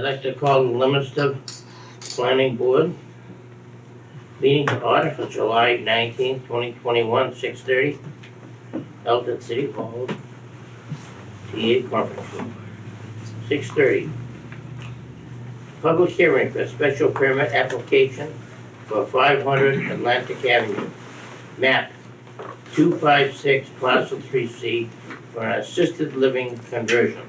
like to call the Leominster Planning Board meeting to order for July 19th, 2021, 6:30, held at City Hall, TA Conference Room. 6:30. Public hearing for a special permit application for 500 Atlantic Avenue, map 256, parcel 3C, for an assisted living conversion.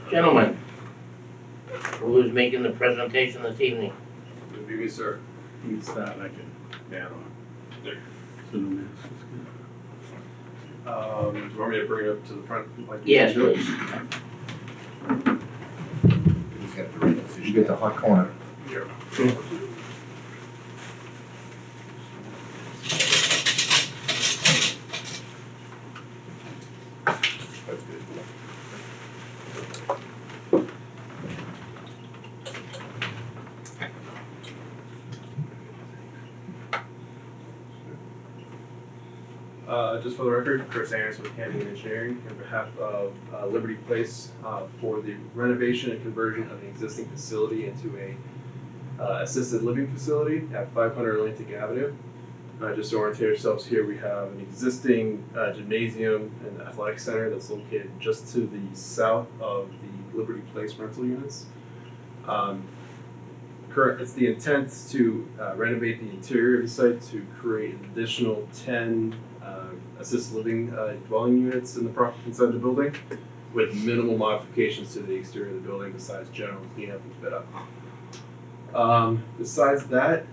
Gentlemen, who is making the presentation this evening? Good evening, sir. You can start, I can add on. There. So no mess. Do you want me to bring it up to the front? Like Yes, you please. You get the hot corner. Here. That's good. Just for the record, Chris Anderson with Handy Engineering on behalf of Liberty Place for the renovation and conversion of the existing facility into a assisted living facility at 500 Atlantic Avenue. Just to orientate ourselves here, we have an existing gymnasium and athletic center that's located just to the south of the Liberty Place rental units. It's the intent to renovate the interior of the site to create an additional 10 assisted living dwelling units inside the building, with minimal modifications to the exterior of the building besides general cleanup and fit up. Besides that,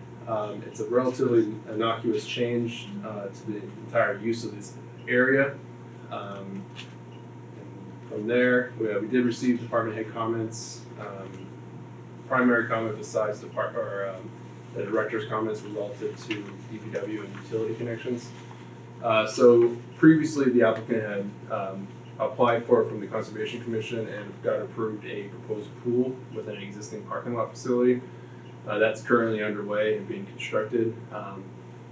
it's a relatively innocuous change to the entire use of this area. And from there, we did receive department head comments. Primary comment besides the director's comments was relative to DPW and utility connections. So previously the applicant had applied for it from the Conservation Commission and got approved a proposed pool within an existing parking lot facility. That's currently underway and being constructed.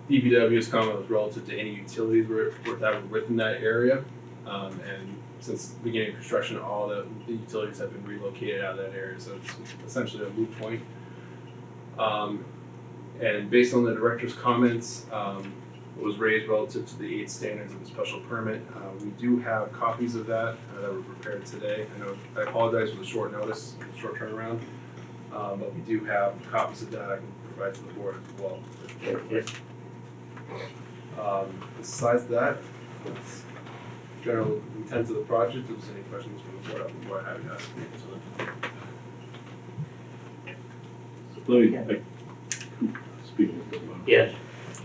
DPW's comment was relative to any utilities that were within that area. And since the beginning of construction, all the utilities have been relocated out of that area, so it's essentially a moot point. And based on the director's comments, what was raised relative to the 8 standards of the special permit, we do have copies of that that were prepared today. I apologize for the short notice, short turnaround, but we do have copies of that I can provide to the board as well. Besides that, that's general intent of the project. If there's any questions from the board, I'll be more happy to answer them. Let me, speaking of Bill. Yes.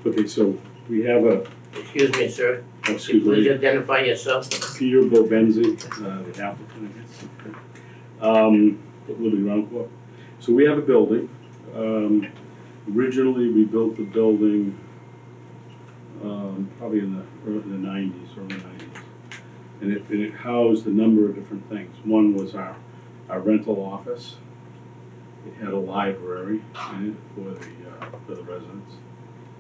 Okay, so we have Excuse me, sir. excuse Please me, identify yourself. Peter Bobenzi, the applicant, I guess. Living around Court. So we have a building. Originally, we built the building probably in the early 90s. And it housed a number of different things. One was our rental office. It had a library in it for the residents.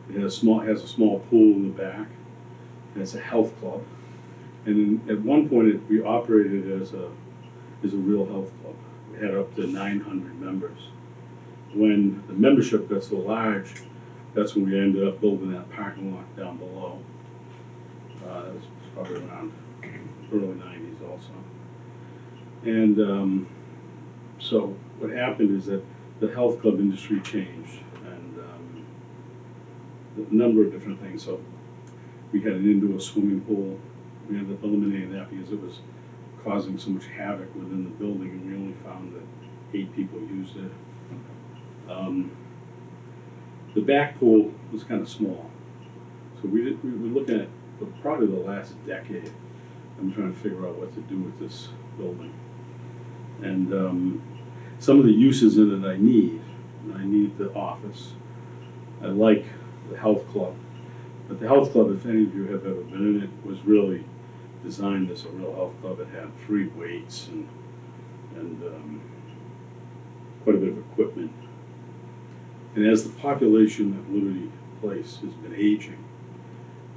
It has a small pool in the back. And it's a health club. And at one point, we operated as a real health club. We had up to 900 members. When the membership got so large, that's when we ended up building that parking lot down below. That was probably around early 90s also. And so what happened is that the health club industry changed, and a number of different things. So we had an indoor swimming pool. We ended up eliminating that because it was causing so much havoc within the building, and we only found that 8 people used it. The back pool was kind of small. So we were looking at, for probably the last decade, I'm trying to figure out what to do with this building. And some of the uses in it I need the office. I like the health club. But the health club, if any of you have ever been in it, was really designed as a real health club. It had free weights and quite a bit of equipment. And as the population at Liberty Place has been aging,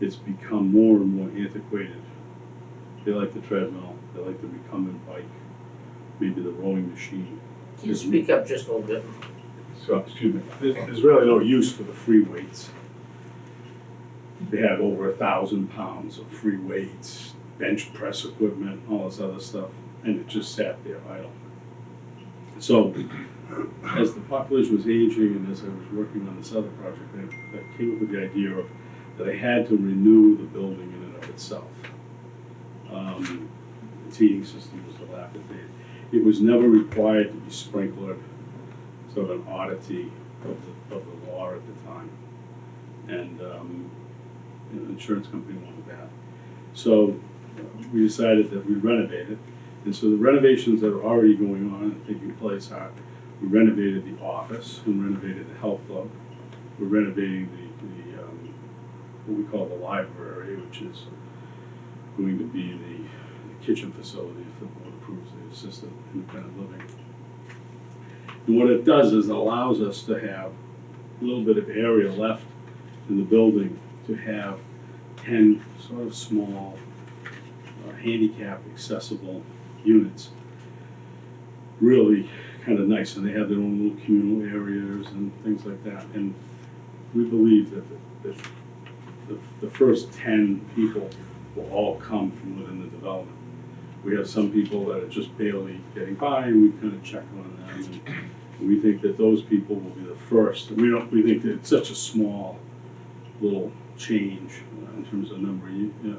it's become more and more antiquated. They like the treadmill, they like the recumbent bike, maybe the rowing machine. Can you speak up just a little bit? So, excuse me, there's really no use for the free weights. They have over 1,000 pounds of free weights, bench press equipment, all this other stuff, and it just sat there idle. So, as the population was aging and as I was working on this other project, I came up with the idea of that I had to renew the building in and of itself. Its heating system was dilapidated. It was never required to be sprinklered, sort of an oddity of the law at the time. And the insurance company wanted that. So we decided that we'd renovate it. And so the renovations that are already going on and taking place are, we renovated the office, we renovated the health club, we're renovating the what we call the library, which is going to be the kitchen facility if the board approves the assisted independent living. And what it does is it allows us to have a little bit of area left in the building to have 10 sort of small handicap accessible units. Really kind of nice, and they have their own little communal areas and things like that. And we believe that the first 10 people will all come from within the development. We have some people that are just barely getting by, and we kind of check on them. And we think that those people will be the first. We think that it's such a small little change in terms of number, the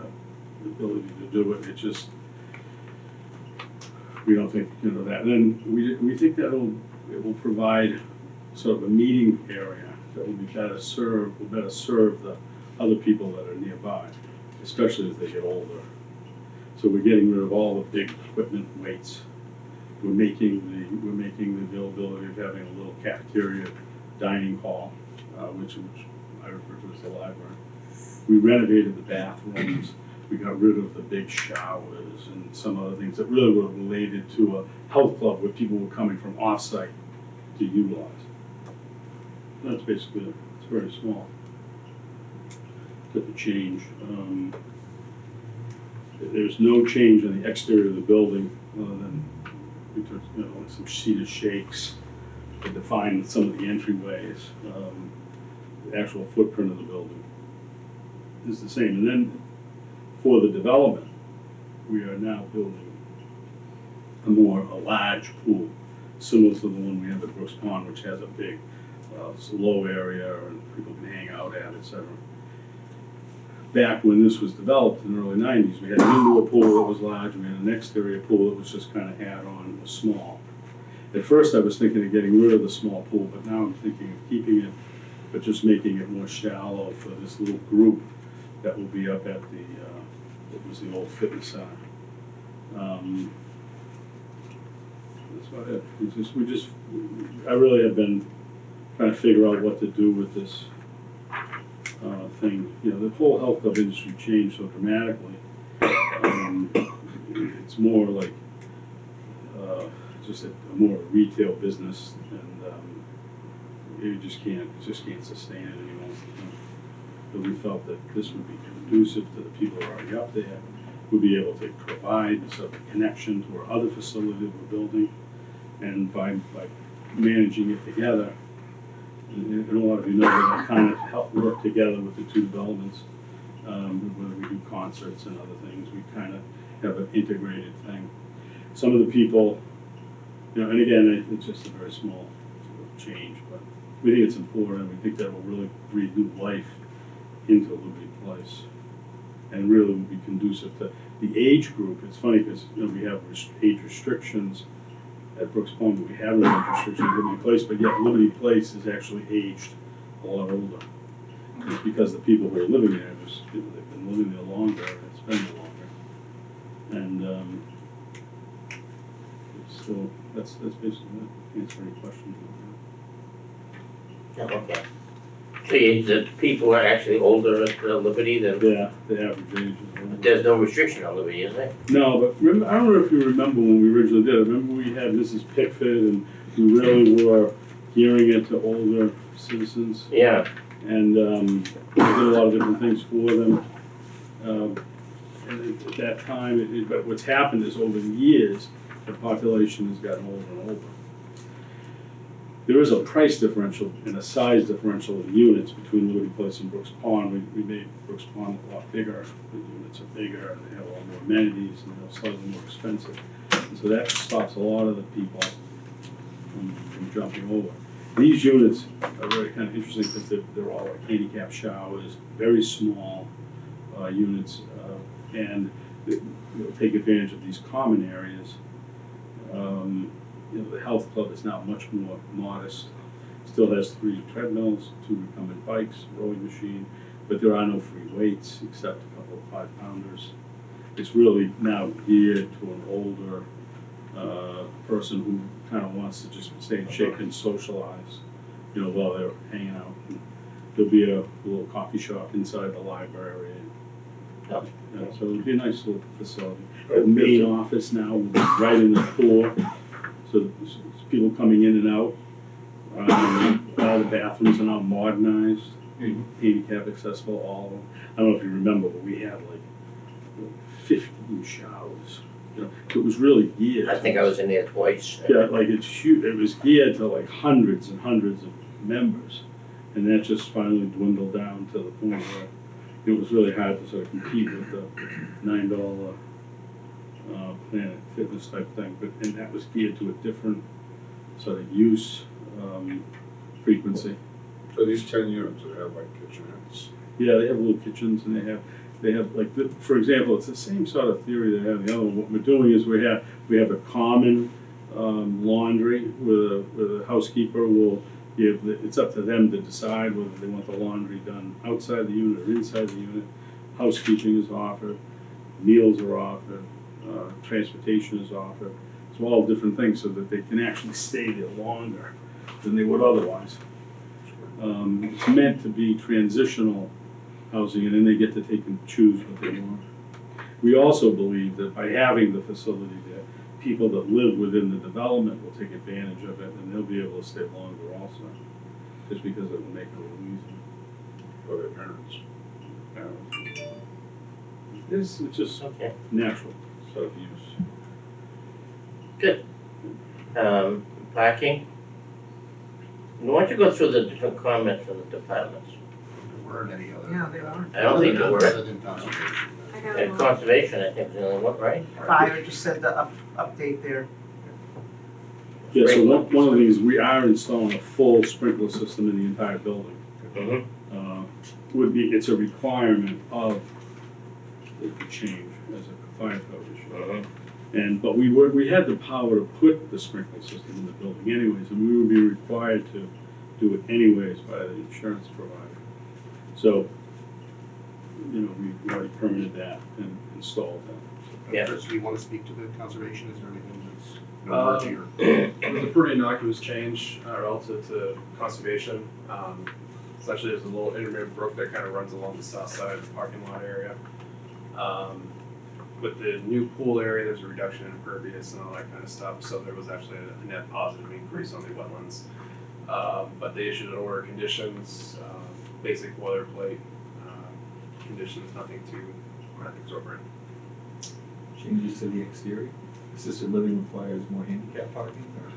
ability to do it. It just, we don't think that. And then we think that it will provide sort of a meeting area that will be better serve the other people that are nearby, especially as they get older. So we're getting rid of all the big equipment weights. We're making the availability of having a little cafeteria dining hall, which I refer to as the library. We renovated the bathrooms. We got rid of the big showers and some other things that really were related to a health club where people were coming from off-site to utilize. That's basically it. It's very small. Got the change. There's no change in the exterior of the building other than we took some cedar shakes to define some of the entryways. The actual footprint of the building is the same. And then for the development, we are now building a large pool, similar to the one we have at Brooks Pond, which has a big low area and people can hang out at, etc. Back when this was developed in the early 90s, we had an indoor pool that was large, we had an exterior pool that was just kind of add-on, was small. At first I was thinking of getting rid of the small pool, but now I'm thinking of keeping it, but just making it more shallow for this little group that will be up at what was the old fitness center. That's about it. I really have been trying to figure out what to do with this thing. The whole health club industry changed so dramatically. It's more like just a more retail business, and it just can't sustain it anymore. But we felt that this would be conducive to the people who are already up there. We'd be able to provide sort of a connection to our other facility that we're building, and by managing it together. And a lot of you know that I kind of help work together with the two developments, whether we do concerts and other things. We kind of have an integrated thing. Some of the people, and again, it's just a very small sort of change, but we think it's important, and we think that will really breathe new life into Liberty Place, and really will be conducive to the age group. It's funny because we have age restrictions at Brooks Pond, but we have no age restrictions at Liberty Place, but yet Liberty Place is actually aged a lot older. It's because the people who are living there, they've been living there longer, and it's been there longer. And so that's basically it. Answer any questions Oh, okay. So the people are actually older at Liberty than, Yeah, the average age is older. there's no restriction on Liberty, is there? No, but remember, I don't know if you remember when we originally did it. Remember we had Mrs. Pickford, and we really were gearing it to older citizens. Yeah. And we did a lot of different things for them. And at that time, but what's happened is over the years, the population has gotten older and older. There is a price differential and a size differential of units between Liberty Place and Brooks Pond. We made Brooks Pond a lot bigger. The units are bigger, they have a lot more amenities, and they're slightly more expensive. And so that stops a lot of the people from jumping over. These units are really kind of interesting because they're all like handicap showers, very small units, and they'll take advantage of these common areas. The health club is now much more modest. Still has 3 treadmills, 2 recumbent bikes, rowing machine, but there are no free weights except a couple of 5-pounders. It's really now geared to an older person who kind of wants to just stay in shape and socialize, while they're hanging out. And there'll be a little coffee shop inside the library. Oh. So it'll be a nice little facility. The main office now will be right in the core, so people coming in and out. All the bathrooms are now modernized, handicap accessible, all of them. I don't know if you remember, but we had like 15 showers. So it was really geared. I think I was in there twice. Yeah, like it's huge. It was geared to like hundreds and hundreds of members, and that just finally dwindled down to the point where it was really hard to sort of compete with the $9 Planet Fitness type thing. And that was geared to a different sort of use frequency. So these 10 units that have like kitchenettes? Yeah, they have little kitchens, and they have like, for example, it's the same sort of theory they have the other one. What we're doing is we have a common laundry where the housekeeper will give, it's up to them to decide whether they want the laundry done outside the unit or inside the unit. Housekeeping is offered, meals are offered, transportation is offered. So all different things so that they can actually stay there longer than they would otherwise. It's meant to be transitional housing, and then they get to take and choose what they want. We also believe that by having the facility there, people that live within the development will take advantage of it, and they'll be able to stay longer also, just because it will make it a little easier. For their parents? It's just Okay, natural sort of use. good. Parking? Why don't you go through the different comments from the departments? There weren't any other. Yeah, there are. I don't think there were. Other than conservation. I got And one. conservation, I think, is the only one, right? Fire just said the update there. Yeah, so one of these, we are installing a full sprinkler system in the entire building. Mm-hmm. It's a requirement of the change as a fire code issue. But we had the power to put the sprinkler system in the building anyways, and we would be required to do it anyways by the insurance provider. So, we already permitted that and installed that. Yeah. Chris, do you want to speak to the conservation? Is there anything that's noteworthy or? It was a pretty innocuous change relative to conservation. Essentially, there's a little intermittent brook that kind of runs along the south side of the parking lot area. With the new pool area, there's a reduction in impervious and all that kind of stuff, so there was actually a net positive increase on the wetlands. But they issued an order of conditions, basic boilerplate conditions, nothing too exorbitant. Changes to the exterior? Assisted living requires more handicap parking, or?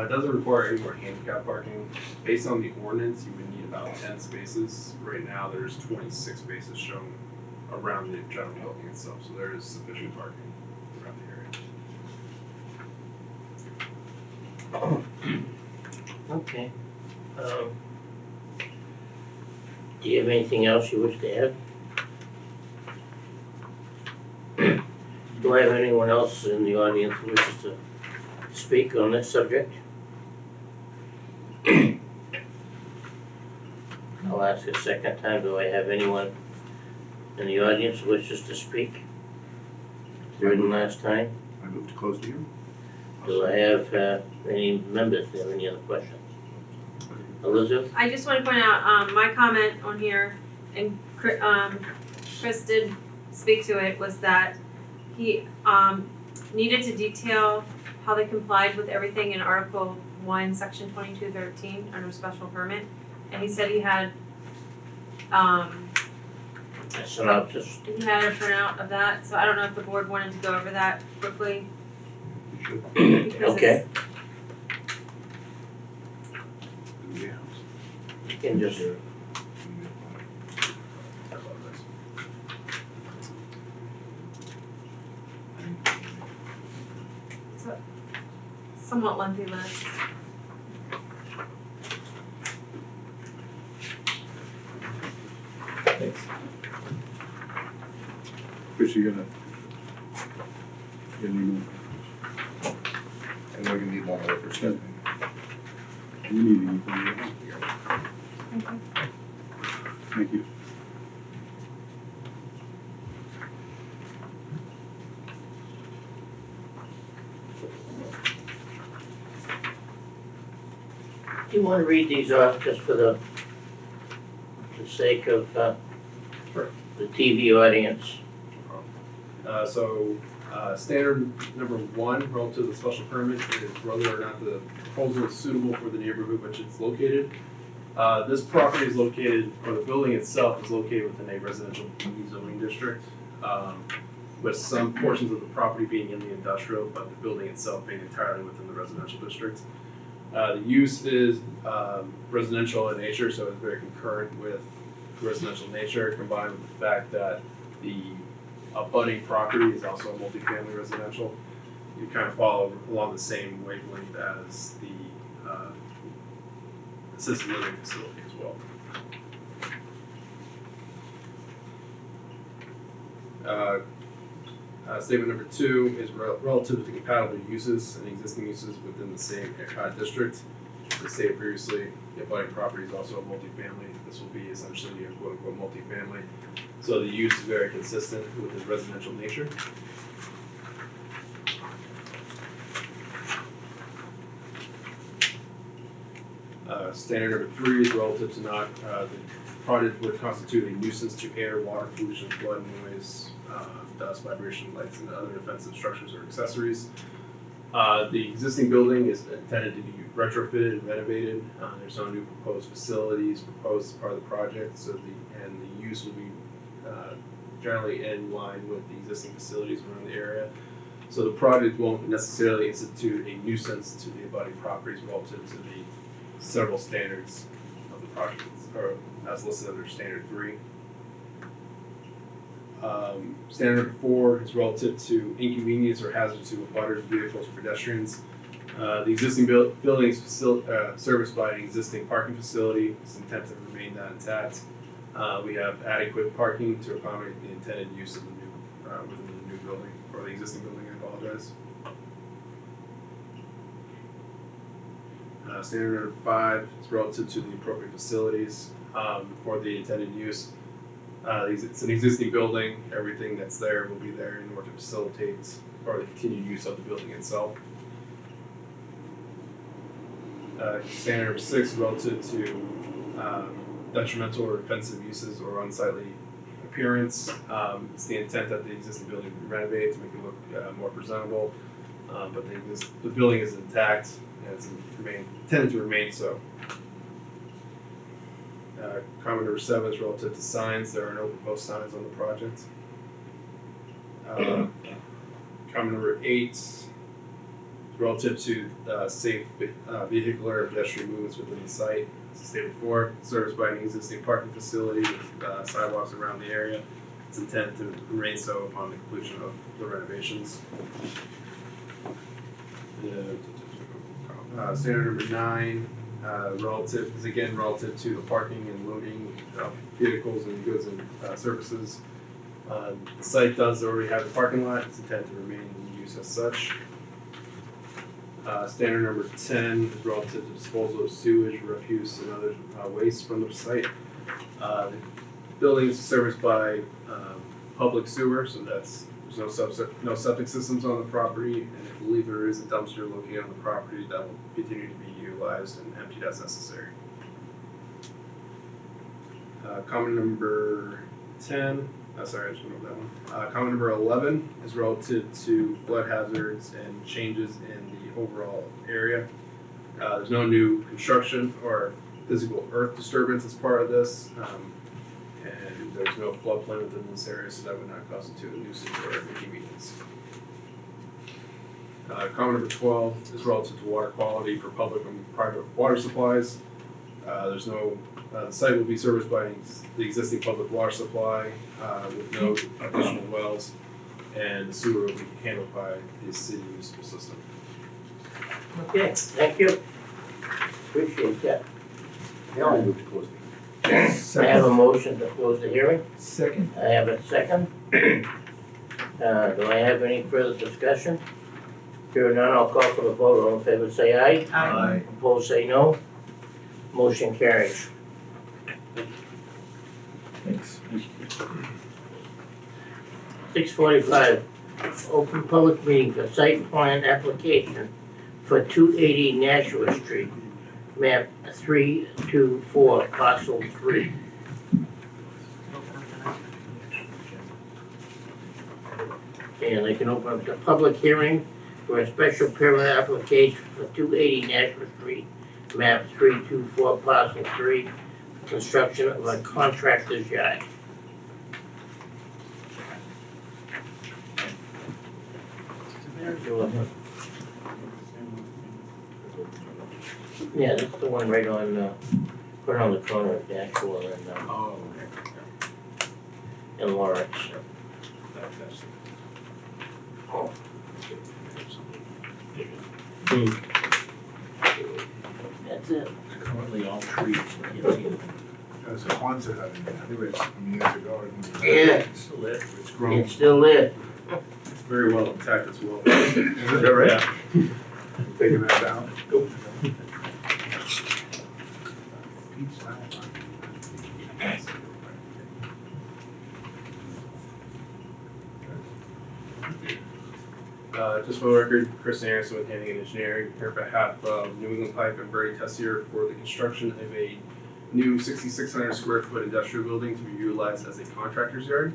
It doesn't require any more handicap parking. Based on the ordinance, you would need about 10 spaces. Right now, there's 26 spaces shown around the general building itself, so there is sufficient parking around the area. Okay. Do you have anything else you wish to add? Do I have anyone else in the audience who wishes to speak on this subject? I'll ask a second time, do I have anyone in the audience who wishes to speak? Third and last time. I move to close the hearing. Do I have any members that have any other questions? Elizabeth? I just want to point out, my comment on here, and Chris did speak to it, was that he needed to detail how they complied with everything in Article 1, Section 2213 under special permit. And he said he had a synopsis. He had a printout of that, so I don't know if the board wanted to go over that quickly. You should. because Okay, it's- Yeah. you can just, It's a somewhat lengthy list. Thanks. Chris, you gotta. Get any more? And we're gonna need one more for Stephanie. You need anything? Thank you. do you wanna read these off just for the sake of, Sure. the TV audience? Standard number one, relative to the special permit, is whether or not the proposal is suitable for the neighborhood which it's located. This property is located, or the building itself is located within a residential B zoning district, with some portions of the property being in the industrial, but the building itself being entirely within the residential district. The use is residential in nature, so it's very concurrent with residential nature, combined with the fact that the abutting property is also a multifamily residential. You kind of follow along the same wavelength as the assisted living facility as well. Statement number two is relative to compatible uses and existing uses within the same district. As stated previously, the abutting property is also a multifamily. This will be essentially a quote-unquote multifamily. So the use is very consistent with its residential nature. Standard number three is relative to not, the project would constitute a nuisance to air, water pollution, flood, noise, dust, vibration, lights, and other offensive structures or accessories. The existing building is intended to be retrofitted and renovated. There's no new proposed facilities proposed as part of the project, so the use will be generally in line with the existing facilities around the area. So the project won't necessarily institute a nuisance to the abutting properties relative to the several standards of the project, or as listed under standard 3. Standard number 4 is relative to inconvenience or hazard to abutters, vehicles, or pedestrians. The existing building is serviced by an existing parking facility. It's intended to remain that intact. We have adequate parking to accommodate the intended use of the new within the new building, or the existing building, I apologize. Standard number 5 is relative to the appropriate facilities for the intended use. It's an existing building. Everything that's there will be there in order to facilitate or the continued use of the building itself. Standard number 6 is relative to detrimental or offensive uses or unsightly appearance. It's the intent that the existing building be renovated to make it look more presentable, but the building is intact and it's intended to remain so. Comment number 7 is relative to signs. There are no proposed signs on the project. Comment number 8 is relative to safe vehicular and pedestrian movements within the site. As I stated before, it's serviced by an existing parking facility with sidewalks around the area. It's intended to remain so upon the completion of the renovations. Standard number 9 is again relative to the parking and loading of vehicles and goods and services. The site does already have a parking lot. It's intended to remain in use as such. Standard number 10 is relative to disposal of sewage, refuse, and other waste from the site. The building is serviced by public sewer, so there's no septic systems on the property, and I believe there is a dumpster located on the property that will continue to be utilized and emptied as necessary. Comment number 10, sorry, I just went over that one. Comment number 11 is relative to flood hazards and changes in the overall area. There's no new construction or physical earth disturbance as part of this. and there's no floodplain within this area, so that would not constitute a nuisance or inconvenience. Comment number 12 is relative to water quality for public and private water supplies. There's no, the site will be serviced by the existing public water supply with no additional wells, and the sewer will be handled by the city municipal system. Okay, thank you. Appreciate that. Now I move to close the I have a motion to close the hearing. Second. I have a second. Do I have any further discussion? Hearing none, I'll call for the vote. All in favor say aye. Aye. Opposed say no. Motion carries. Thanks. 6:45, open public meeting for site plan application for 280 Nashua Street, map 324, parcel 3. And I can open up the public hearing for a special permit application for 280 Nashua Street, map 324, parcel 3, construction of a contractor's yard. Yeah, that's the one right on, right on the corner of Nashua Oh, and Lawrence. that's That's it. currently all trees. There's a Quonset hut in there, I think it was some years ago. Yeah. It's still there. It's grown. It's still there. very well intact as well. Is it right? Yeah. Taking that down. Just for the record, Chris Anderson with Hannigan Engineering, here on behalf of New England Pipe and Brady Tessier for the construction of a new 6,600 square foot industrial building to be utilized as a contractor's yard.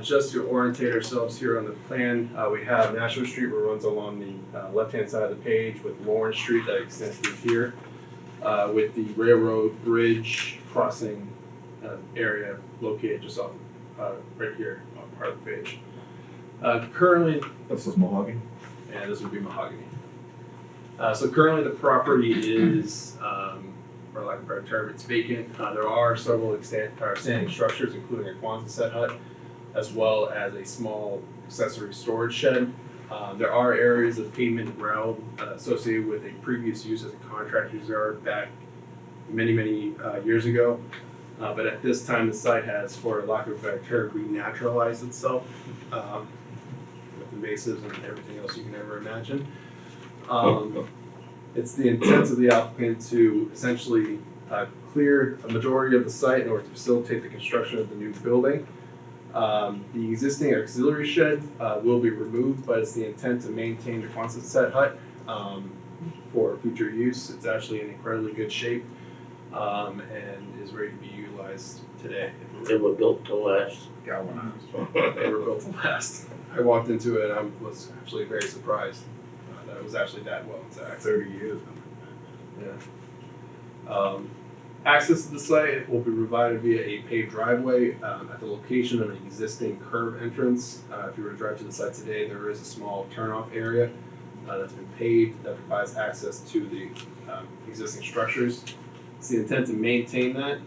Just to orientate ourselves here on the plan, we have Nashua Street where it runs along the left-hand side of the page with Lawrence Street that extends through here, with the railroad bridge crossing area located just off right here on part of the page. Currently, This is mahogany. and this would be mahogany. So currently the property is, for lack of a better term, it's vacant. There are several standing structures, including a Quonset hut, as well as a small accessory storage shed. There are areas of pavement and gravel associated with a previous use as a contractor's yard back many years ago. But at this time, the site has, for lack of a better term, renaturalized itself. Invasives and everything else you can ever imagine. It's the intent of the applicant to essentially clear a majority of the site in order to facilitate the construction of the new building. The existing auxiliary shed will be removed, but it's the intent to maintain the Quonset hut for future use. It's actually in incredibly good shape and is ready to be utilized today. They were built to last. They were built to last. I walked into it, I was actually very surprised that it was actually that well intact. 30 years. Yeah. Access to the site will be provided via a paved driveway at the location of an existing curb entrance. If you were to drive to the site today, there is a small turnoff area that's been paved that provides access to the existing structures. It's the intent to maintain that.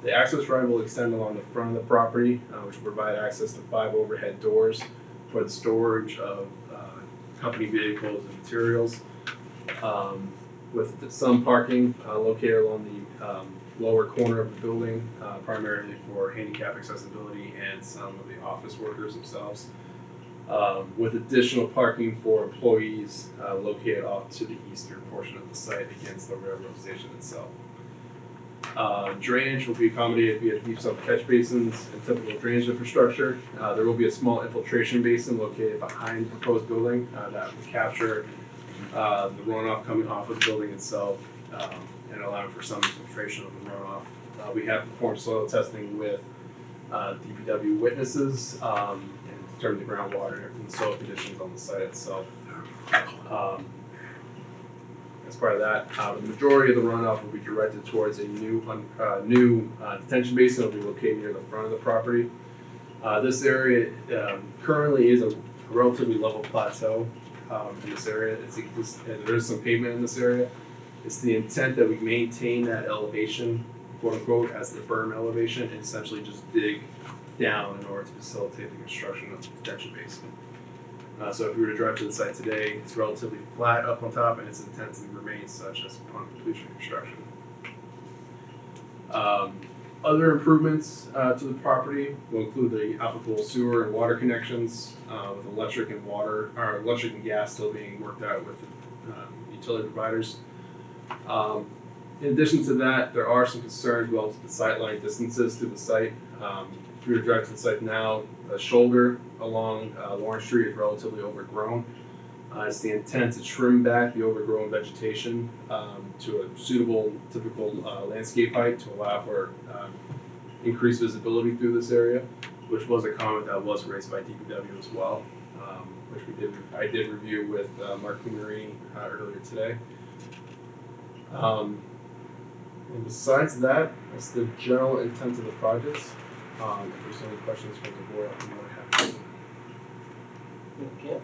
The access drive will extend along the front of the property, which will provide access to 5 overhead doors for the storage of company vehicles and materials. With some parking located along the lower corner of the building, primarily for handicap accessibility and some of the office workers themselves. With additional parking for employees located off to the eastern portion of the site against the railroad station itself. Drainage will be accommodated via deep sump catch basins and typical drainage infrastructure. There will be a small infiltration basin located behind the proposed building that will capture the runoff coming off of the building itself and allowing for some infiltration of the runoff. We have performed soil testing with DPW witnesses and determined the groundwater and soil conditions on the site itself. as part of that. The majority of the runoff will be directed towards a new detention basin that will be located near the front of the property. This area currently is a relatively level plateau in this area. And there's some pavement in this area. It's the intent that we maintain that elevation, quote unquote, as the berm elevation, and essentially just dig down in order to facilitate the construction of the detention basin. So if we were to drive to the site today, it's relatively flat up on top, and its intent to remain such as upon completion of construction. Other improvements to the property will include the applicable sewer and water connections, with electric and gas still being worked out with the utility providers. In addition to that, there are some concerns relative to the sightline distances to the site. If we were to drive to the site now, the shoulder along Lawrence Street is relatively overgrown. It's the intent to trim back the overgrown vegetation to a suitable, typical landscape height to allow for increased visibility through this area, which was a comment that was raised by DPW as well, which I did review with Mark Marini earlier today. And besides that, that's the general intent of the project. If there's any questions from the board, I'm more than happy to.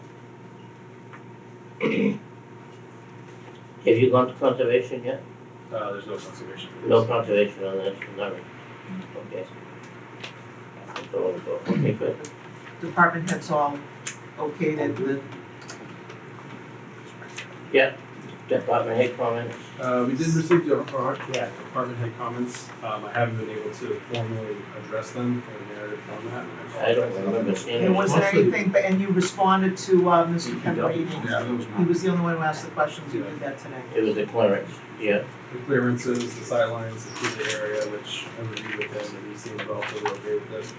Okay. Have you gone to conservation yet? There's no conservation. No conservation on this, nothing. Okay. So, okay, good. Department heads all okayed it, the Department head comments? We did receive department head comments. I haven't been able to formally address them in a narrative format. I don't remember seeing And it. was there anything, and you responded to Mr. Kemp? Yeah, that was He was the only one who asked the questions, you did that today. It was the clearance, yeah. The clearances, the sightlines, the area, which I reviewed with him, and he seemed relatively okay with this.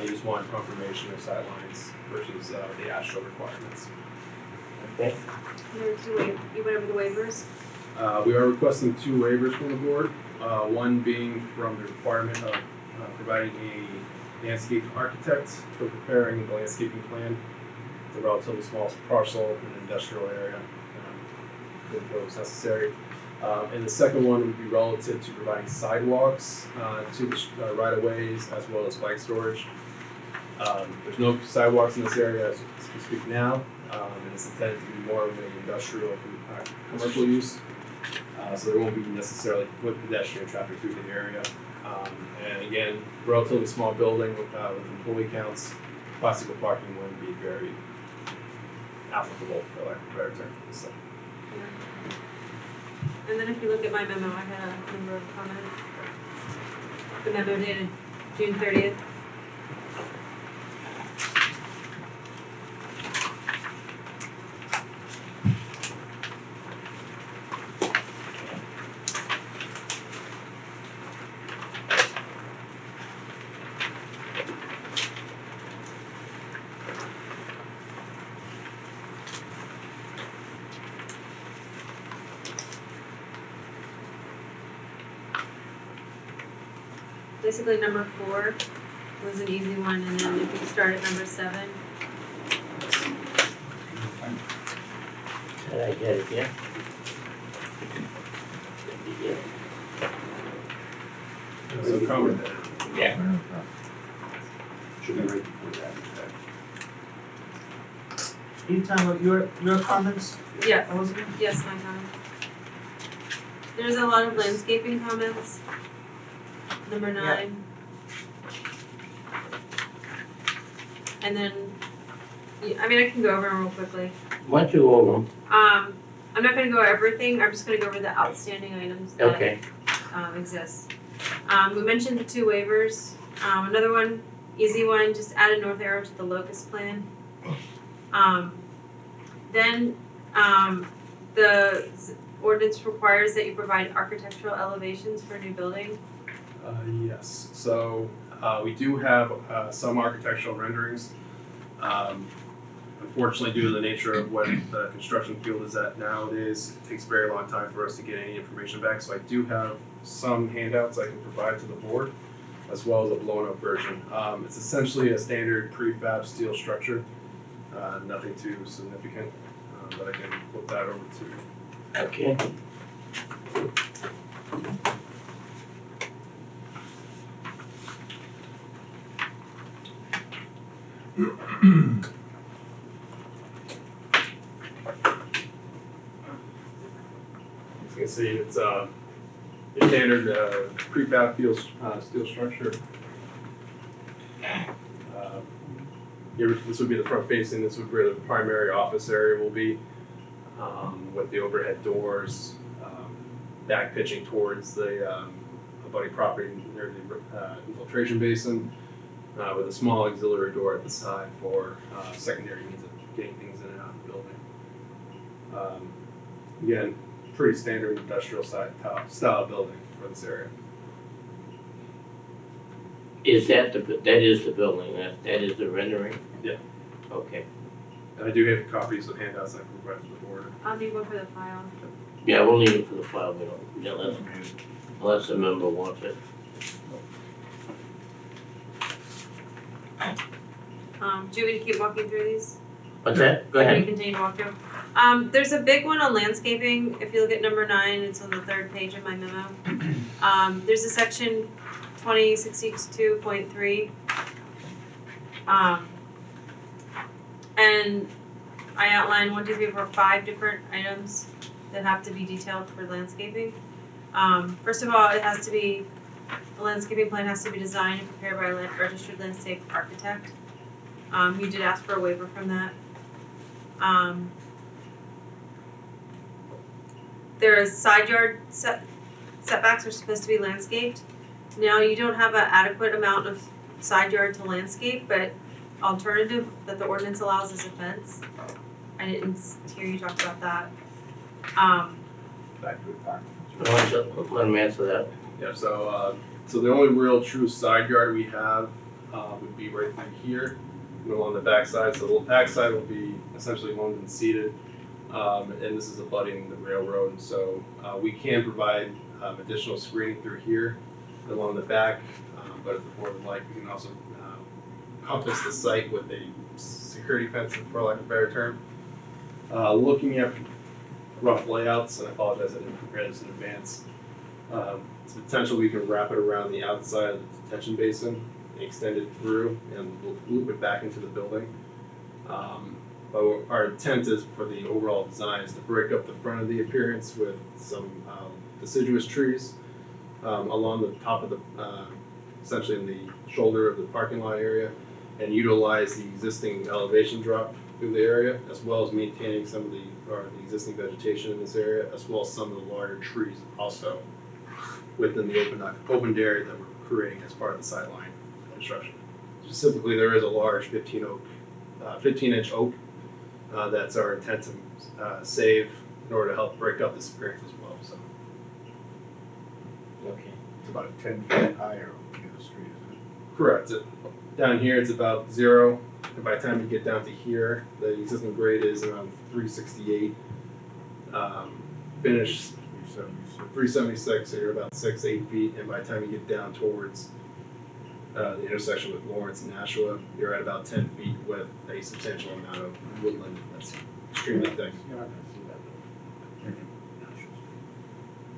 He just wanted confirmation of sightlines versus the ASHTO requirements. Okay. You went over the waivers? We are requesting 2 waivers from the board. One being from the requirement of providing a landscape architect for preparing the landscaping plan. It's a relatively small parcel in an industrial area. Didn't feel it was necessary. And the second one would be relative to providing sidewalks to the right-of-ways as well as bike storage. There's no sidewalks in this area as we speak now, and it's intended to be more of an industrial commercial use. So there won't be necessarily foot pedestrian traffic through the area. And again, relatively small building with employee counts, classical parking wouldn't be very applicable, for lack of a better term, for this site. And then if you look at my memo, I had a number of comments. The memo dated June 30th. Basically, number 4 was an easy one, and then if you start at number 7, Did I get it, yeah? So comment there. Yeah. Should be right before that. You talking about your comments, yes, Elizabeth? yes, my comment. There's a lot of landscaping comments. Number 9. And then, I mean, I can go over them real quickly. Why don't you go over them? I'm not gonna go over everything, I'm just gonna go over the outstanding items that Okay. exist. We mentioned the 2 waivers. Another one, easy one, just add a north arrow to the locust plan. Then the ordinance requires that you provide architectural elevations for a new building. Yes, so we do have some architectural renderings. Unfortunately, due to the nature of what the construction field is at nowadays, it takes a very long time for us to get any information back. So I do have some handouts I can provide to the board, as well as a blown up version. It's essentially a standard prefab steel structure, nothing too significant, but I can flip that over to Okay. As you can see, it's your standard prefab steel structure. This would be the front facing. This would be where the primary office area will be, with the overhead doors, back pitching towards the abutting property near the infiltration basin, with a small auxiliary door at the side for secondary means of getting things in and out of the building. Again, pretty standard industrial style building for this area. Is that that is the building, that is the rendering? Yeah. Okay. And I do have copies of handouts I can provide to the board. I'll need one for the file. Yeah, we'll need it for the file, we don't, yeah, unless the member wants it. Do you want me to keep walking through these? What's that? Go Can we ahead. continue to walk through? There's a big one on landscaping. If you look at number 9, it's on the 3rd page of my memo. There's a section 2062.3. And I outlined 1, 2, 3, 4, 5 different items that have to be detailed for landscaping. First of all, the landscaping plan has to be designed and prepared by a registered landscape architect. You did ask for a waiver from that. There is side yard setbacks are supposed to be landscaped. Now, you don't have an adequate amount of side yard to landscape, but alternative that the ordinance allows is a fence. I didn't hear you talk about that. Back to the park. Let him answer that. Yeah, so the only real true side yard we have would be right through here, and along the back side. So the back side will be essentially loaned and seeded, and this is abutting the railroad. So we can provide additional screening through here along the back, but if the board would like, we can also compass the site with a security fence, for lack of a better term. Looking at rough layouts, and I apologize I didn't prepare this in advance. It's potential we can wrap it around the outside of the detention basin and extend it through and loop it back into the building. But our intent is for the overall design is to break up the front of the appearance with some deciduous trees along the top of the, essentially in the shoulder of the parking lot area, and utilize the existing elevation drop through the area, as well as maintaining some of the existing vegetation in this area, as well as some of the larger trees also within the opened area that we're creating as part of the sideline construction. Specifically, there is a large 15-inch oak that's our intent to save in order to help break up this appearance as well. So Okay. It's about 10 feet higher in the street, isn't it? correct. Down here, it's about 0. And by the time you get down to here, the existing grade is around 368. Finished 376, so you're about 6-8 feet. And by the time you get down towards the intersection with Lawrence and Nashua, you're at about 10 feet with a substantial amount of woodland that's extremely thick. You're not gonna see that.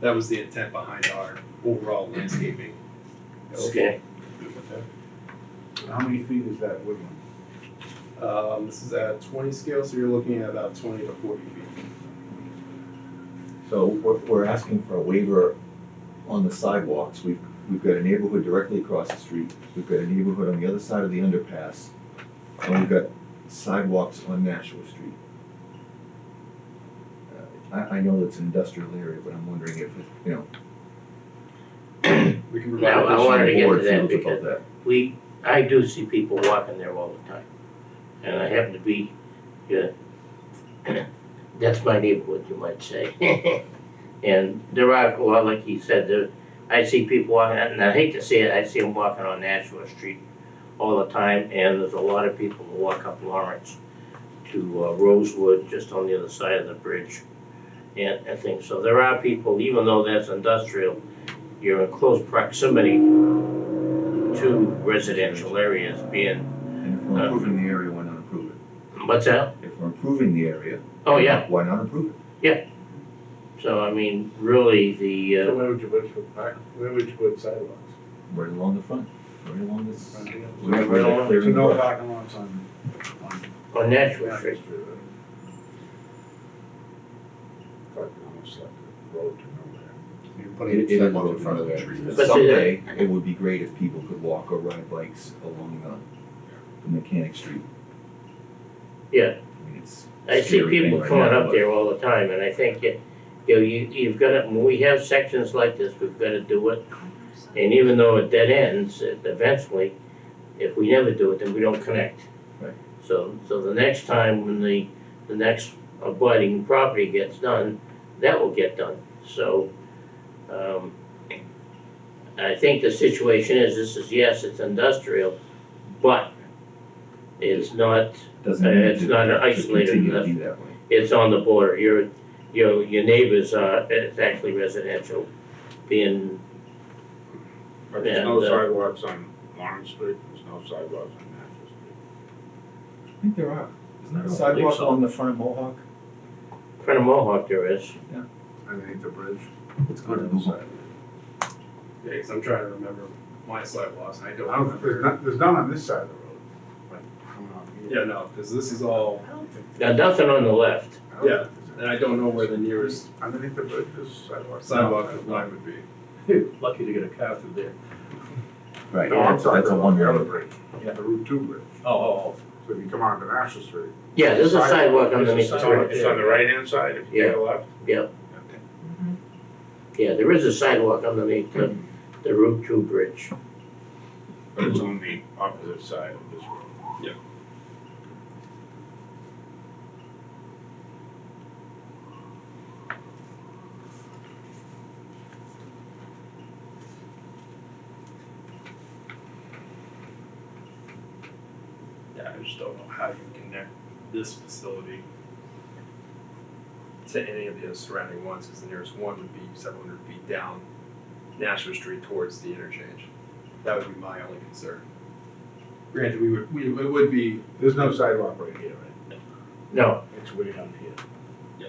That was the intent behind our overall landscaping. Okay. How many feet is that woodland? This is at 20 scale, so you're looking at about 20 to 40 feet. So we're asking for a waiver on the sidewalks. We've got a neighborhood directly across the street. We've got a neighborhood on the other side of the underpass. And we've got sidewalks on Nashua Street. I know it's an industrial area, but I'm wondering if, We can provide Now, I additional- wanted to get to board that feels because about that. I do see people walking there all the time. And I happen to be, that's my neighborhood, you might say. And there are, well, like he said, I see people walking, and I hate to say it, I see them walking on Nashua Street all the time, and there's a lot of people who walk up Lawrence to Rosewood, just on the other side of the bridge, and things. So there are people, even though that's industrial, you're in close proximity to residential areas being, And if we're improving the area, why not improve it? what's that? If we're improving the area. Oh, yeah. Why not improve it? So, I mean, really, the, So where would you put sidewalks? Right along the front, right along this. Front here? where Right they're along- clearing So the no brush. parking lots on on Nashville Street. Like almost like a road to nowhere. You're putting It a is a sidewalk road in to front of the nowhere. trees. But see, Someday, it would be great if people could walk or ride bikes along the Mechanic Street. Yeah. I mean, it's. a I see scary thing people right coming now, up but- there all the time, and I think, you've gotta, when we have sections like this, we've gotta do it. And even though it dead ends, eventually, if we never do it, then we don't connect. Right. So the next time when the next abutting property gets done, that will get done. So, I think the situation is, yes, it's industrial, but it's not, Doesn't need it's to- not an to isolated continue to be industrial. that way. It's on the border. Your neighbors are, it's actually residential, being, But there's And, no sidewalks on Lawrence Street, there's no sidewalks on Nashville Street. I think there are. Isn't there I a don't sidewalk believe so. along the front of Mohawk? in front of Mohawk there is. Underneath the bridge. It's good to Google. Yeah, 'cause I'm trying to remember my sidewalks, and I don't I don't, remember. there's none on this side of the road. Like, coming out here. Yeah, no, because this is all, I don't think. Now, nothing on the left. I don't Yeah. think there's and I don't know where the nearest underneath the bridge is sidewalk. sidewalk of line would be. Lucky to get a car through there. Right, No, yeah, I'm that's talking a about one the other way. bridge, Yeah. the Route 2 bridge. Oh. So if you come onto National Street. Yeah, there's a sidewalk underneath the It's on, road. it's on the right-hand side, if you take a left. Yep. Yeah, there is a sidewalk underneath the Route 2 bridge. But it's on the opposite side of this road. Yeah, I just don't know how you connect this facility to any of the surrounding ones, because the nearest one would be several hundred feet down Nashville Street towards the interchange. That would be my only concern. Granted, it would be, There's no sidewalk right here, right? No, It's way down here.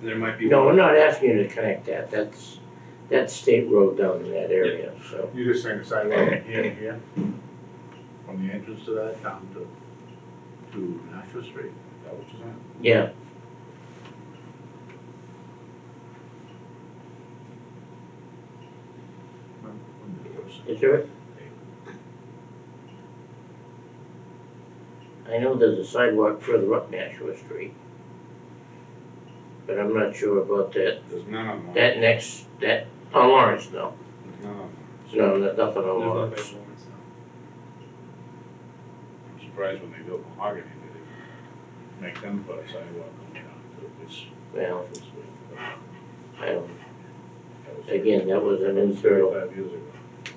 there might be. no, one- we're not asking you to connect that. That's state road down in that area, so. You're just saying the sidewalk here and here? From the entrance to that down to Nashville Street, is that what you're saying? Yeah, is there? I know there's a sidewalk further up Nashua Street. But I'm not sure about that. There's none on Lawrence. That next, on Lawrence, no. There's none on Lawrence. No, nothing on There's Lawrence. nothing on Lawrence, no. I'm surprised when they built Mahogany, they didn't make them put a sidewalk on down to this. Well, this way. I don't, That was again, that was an internal, 35 years ago.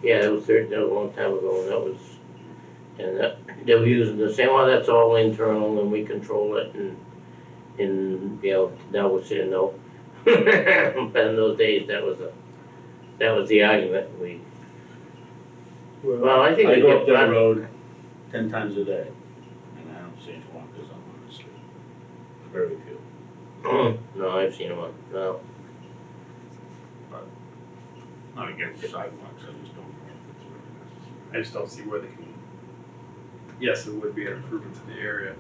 yeah, that was a long time ago, and they were using the same, well, that's all internal, and we control it, and, now we're saying no. But in those days, that was the argument, well, I think I we go get up that done. road 10 times a day, and I don't see any walkers on Lawrence Street. Very few. No, I've seen one, no. Not against sidewalks, I just don't know if it's really necessary. I just don't see where they can, yes, it would be an improvement to the area.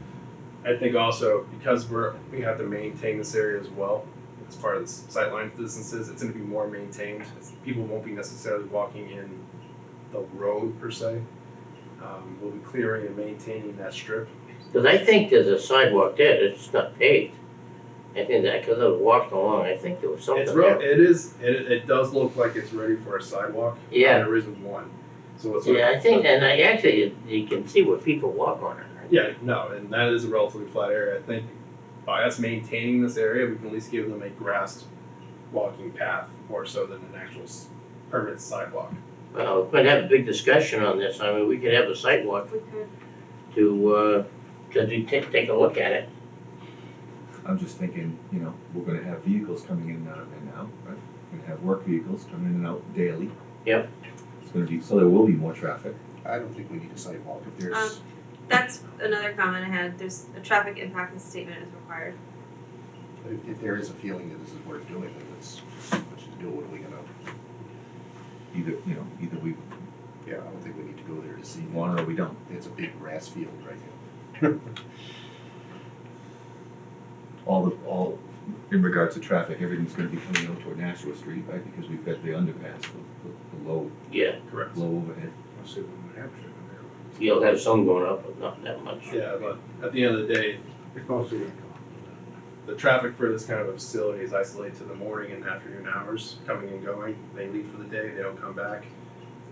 I think also, because we have to maintain this area as well, as part of the sightline businesses, it's gonna be more maintained. People won't be necessarily walking in the road per se. We'll be clearing and maintaining that strip. Because I think there's a sidewalk there, it's just not paved. I think that, because I was walking along, I think there was something It's there. it does look like it's ready for a sidewalk. Yeah. There isn't one, so it's. Yeah, I think, and I actually, you can see where people walk on it. Yeah, no, and that is a relatively flat area. I think by us maintaining this area, we can at least give them a grassed walking path more so than an actual permanent sidewalk. Well, we're gonna have a big discussion on this, I mean, we could have a sidewalk We could. to take a look at it. I'm just thinking, we're gonna have vehicles coming in and out of there now, right? We're gonna have work vehicles coming in and out daily. Yep. It's gonna be, so there will be more traffic. I don't think we need a sidewalk if there's, That's another comment I had, there's a traffic impact statement is required. If there is a feeling that this is worth doing, then let's just do it. What are we gonna, Either we yeah, I don't think we need to go there to see. want it or we don't. It's a big grass field right now. All in regards to traffic, everything's gonna be coming out toward Nashua Street, right? Because we've got the underpass, the low Yeah, Correct. overhead. I'll see what New Hampshire in there. you'll have some going up, but not that much. Yeah, but at the end of the day, It's mostly gonna come the traffic for this kind of a facility is isolated to the morning and afternoon hours, coming and going. They leave for the day, they don't come back.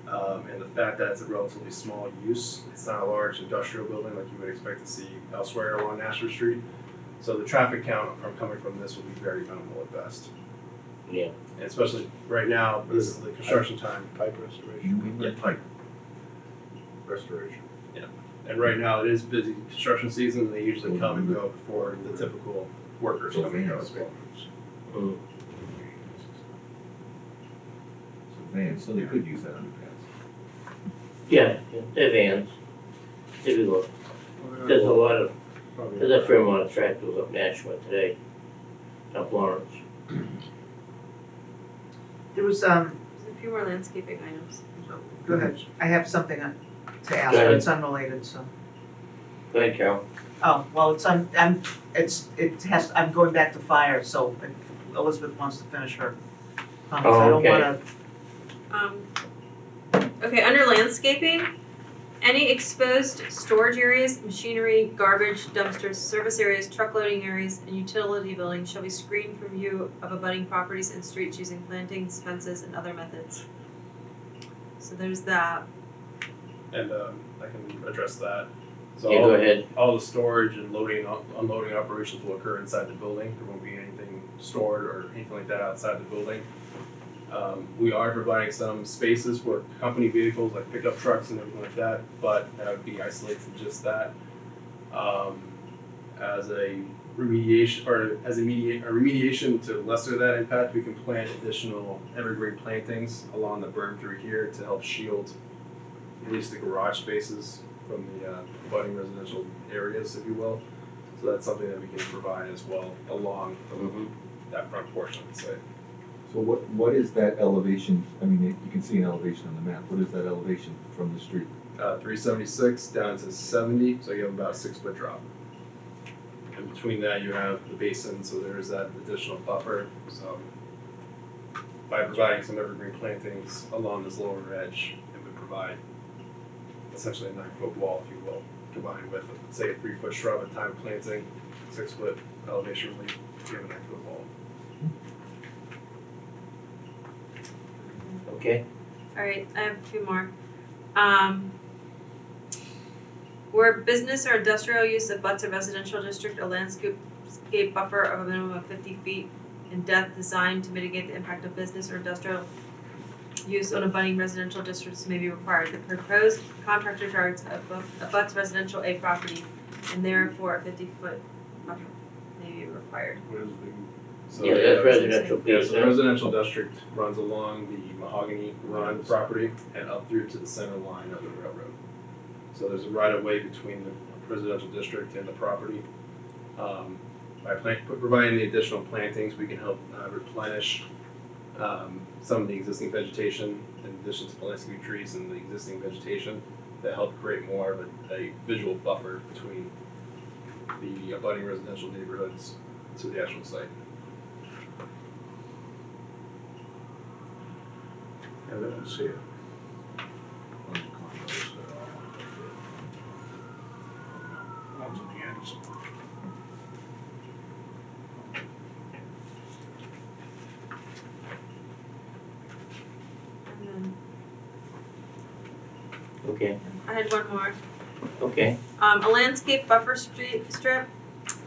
And the fact that it's a relatively small use, it's not a large industrial building like you would expect to see elsewhere along Nashua Street. So the traffic count from coming from this will be very minimal at best. Yeah, And especially right now, this is the construction time. pipe restoration. New England pipe. Restoration. And right now, it is busy construction season, and they usually come and go before the typical workers come and go as well. mm, So they could use that underpass. yeah, they're vans, typical, there's a lot of, there's a fair amount of tractors up Nashua today, up Lawrence. There was, There's a few more landscaping items. go ahead, I have something to ask, Go but ahead. it's unrelated, so. Go ahead, Carol. Oh, well, I'm going back to fire, so if Elizabeth wants to finish her comments, I don't okay. wanna, Okay, under landscaping, any exposed storage areas, machinery, garbage, dumpsters, service areas, truck loading areas, and utility buildings shall be screened from view of abutting properties and streets using plantings, fences, and other methods. So there's that. And I can address that. So Yeah, go ahead. all the storage and loading, unloading operations will occur inside the building. There won't be anything stored or anything like that outside the building. We are providing some spaces for company vehicles like pickup trucks and everything like that, but that would be isolated to just that. As a remediation, or as a remediation to lesser that impact, we can plant additional evergreen plantings along the berm through here to help shield at least the garage spaces from the abutting residential areas, if you will. So that's something that we can provide as well along Mhm. that front portion of the site. So what is that elevation? I mean, you can see an elevation on the map. What is that elevation from the street? 376 down to 70, so you have about a 6-foot drop. And between that, you have the basin, so there's that additional buffer. So by providing some evergreen plantings along this lower edge, it would provide essentially a 9-foot wall, if you will, combined with, say, a 3-foot shrub at time of planting, 6-foot elevation relief, you have a 9-foot wall. Okay, Alright, I have a few more. Where business or industrial use abuts a residential district, a landscape buffer of a minimum of 50 feet in depth designed to mitigate the impact of business or industrial use on abutting residential districts may be required. The proposed contractor yards abuts residential A property, and therefore a 50-foot buffer may be required. What is So yeah, that's residential Yeah, piece, so the residential district runs along the Mahogany Run property and up through to the center line of the railroad. So there's a right of way between the residential district and the property. By providing the additional plantings, we can help replenish some of the existing vegetation in addition to the landscape trees and the existing vegetation that help create more of a visual buffer between the abutting residential neighborhoods to the actual site. I didn't see it. On the condos, they're all on the ones in the end. And then okay, I had one more. okay, A landscape buffer strip,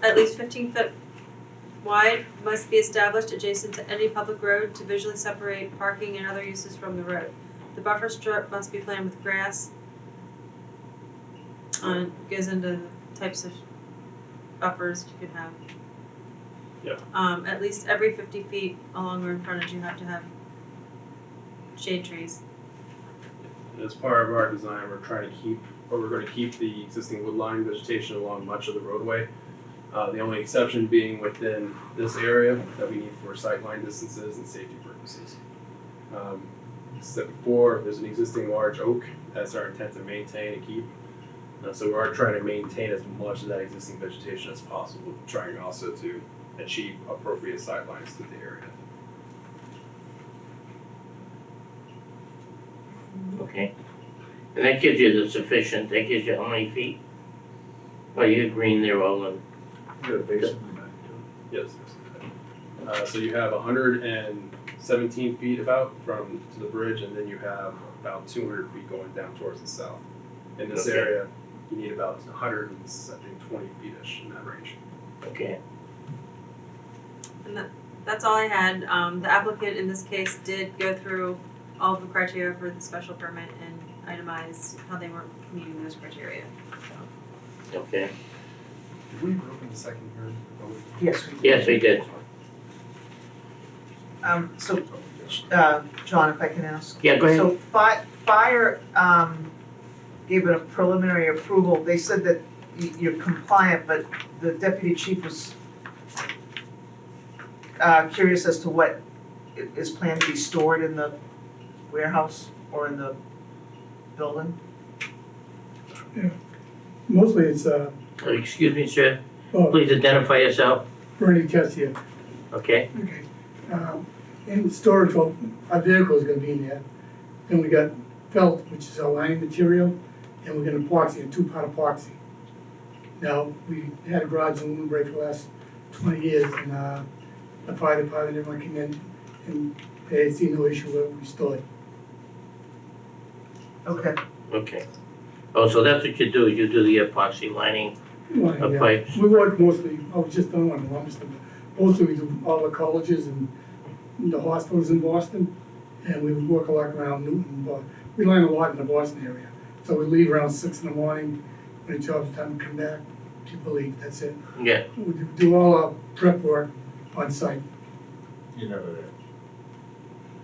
at least 15 foot wide, must be established adjacent to any public road to visually separate parking and other uses from the road. The buffer strip must be planted with grass. Goes into the types of buffers you can have. Yeah. At least every 50 feet along road frontage, you have to have shade trees. As part of our design, we're going to keep the existing woodline vegetation along much of the roadway. The only exception being within this area that we need for sightline distances and safety purposes. Except for, there's an existing large oak, that's our intent to maintain and keep. So we are trying to maintain as much of that existing vegetation as possible, trying also to achieve appropriate sightlines to the area. Okay. And that gives you the sufficient, that gives you how many feet? Oh, you got green there, Roland. You got a basin in the back too. Yes. So you have 117 feet about from to the bridge, and then you have about 200 feet going down towards the south. In this Okay. area, you need about 120 feet-ish in that range. Okay. And that's all I had. The applicant in this case did go through all of the criteria for the special permit and itemized how they weren't meeting those criteria. Okay. Did we open the second hearing? Yes, we did. Yes, we did. So, John, if I can ask? Yeah, go ahead. So fire, gave it a preliminary approval, they said that you're compliant, but the deputy chief was curious as to what is planned to be stored in the warehouse or in the building? Mostly it's, Excuse me, sir. oh, Please identify yourself. Bernie Tessier, Okay. okay. In the storage, well, our vehicle is gonna be in there. Then we got felt, which is our lining material, and we're gonna epoxy, a two-part epoxy. Now, we had a garage in Lunenburg for the last 20 years, and the fire department, everyone came in, and they had seen no issue where we stored. Okay, Okay. Oh, so that's what you do the epoxy lining of Yeah. pipes? We work mostly, I was just on one in Leominster, but mostly we do all the colleges and the hospitals in Boston, and we work a lot around Newton, but we line a lot in the Boston area. So we leave around 6 in the morning, when the job's done, come back, people leave, that's it. Yeah. We do all our prep work on site. You're never there.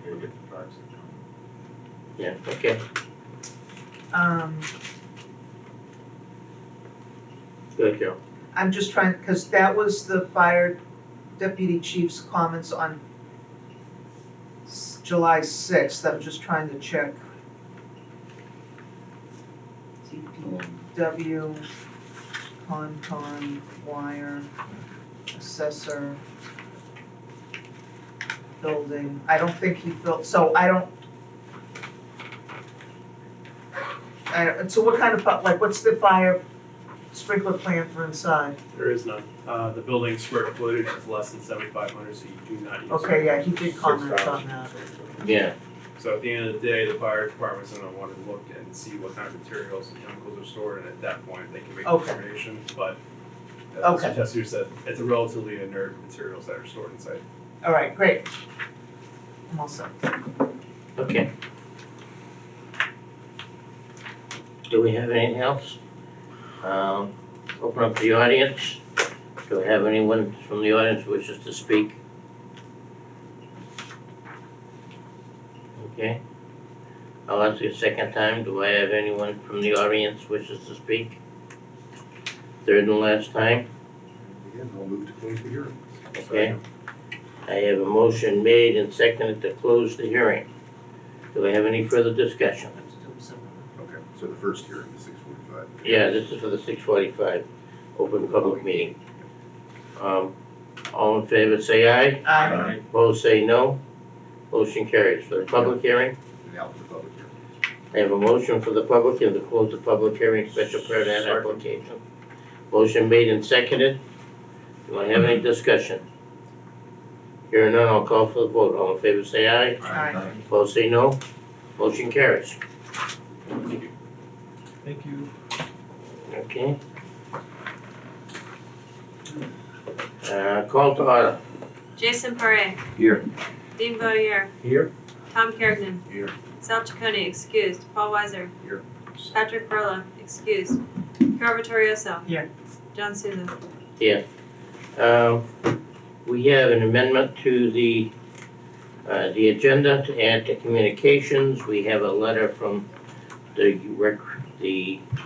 You gotta get the trucks. Yeah, okay. Good, Joe. I'm just trying, because that was the fire deputy chief's comments on July 6th, I'm just trying to check. DPW, Concon, wire, assessor, building, I don't think he filled, so I don't. So what kind of, like, what's the fire sprinkler plan for inside? There is none. The building square footage is less than 7,500, so you do not use. Okay, yeah, he did comment on that. Yeah. So at the end of the day, the fire department's gonna wanna look and see what kind of materials and chemicals are stored, and at that point, they can make a Okay. determination, but as Okay. Mr. Tessier said, it's a relatively inert materials that are stored inside. All right, great. I'm all set. Okay. Do we have anything else? Open up the audience. Do we have anyone from the audience who wishes to speak? Okay. I'll ask you a second time. Do I have anyone from the audience wishes to speak? Third and last time. Again, I'll move to close the hearing. Okay. I have a motion made and seconded to close the hearing. Do I have any further discussion? Okay, so the first hearing is 6:45. Yeah, this is for the 6:45 open public meeting. All in favor say aye. Aye. Opposed say no. Motion carries. For the public hearing, Now for the public hearing. I have a motion for the public and to close the public hearing special permit application. Motion made and seconded. Do I have any discussion? Hearing none, I'll call for the vote. All in favor say aye. Aye. Opposed say no. Motion carries. Thank you. Okay. Call to order. Jason Parre, Here. Dean Valier, Here. Tom Kergnen. Here. Sal Chaconi, excused. Paul Weiser. Here. Patrick Perla, excused. Carol Vittorioso. Here. John Souza. Yes. We have an amendment to the agenda to add to communications. We have a letter from the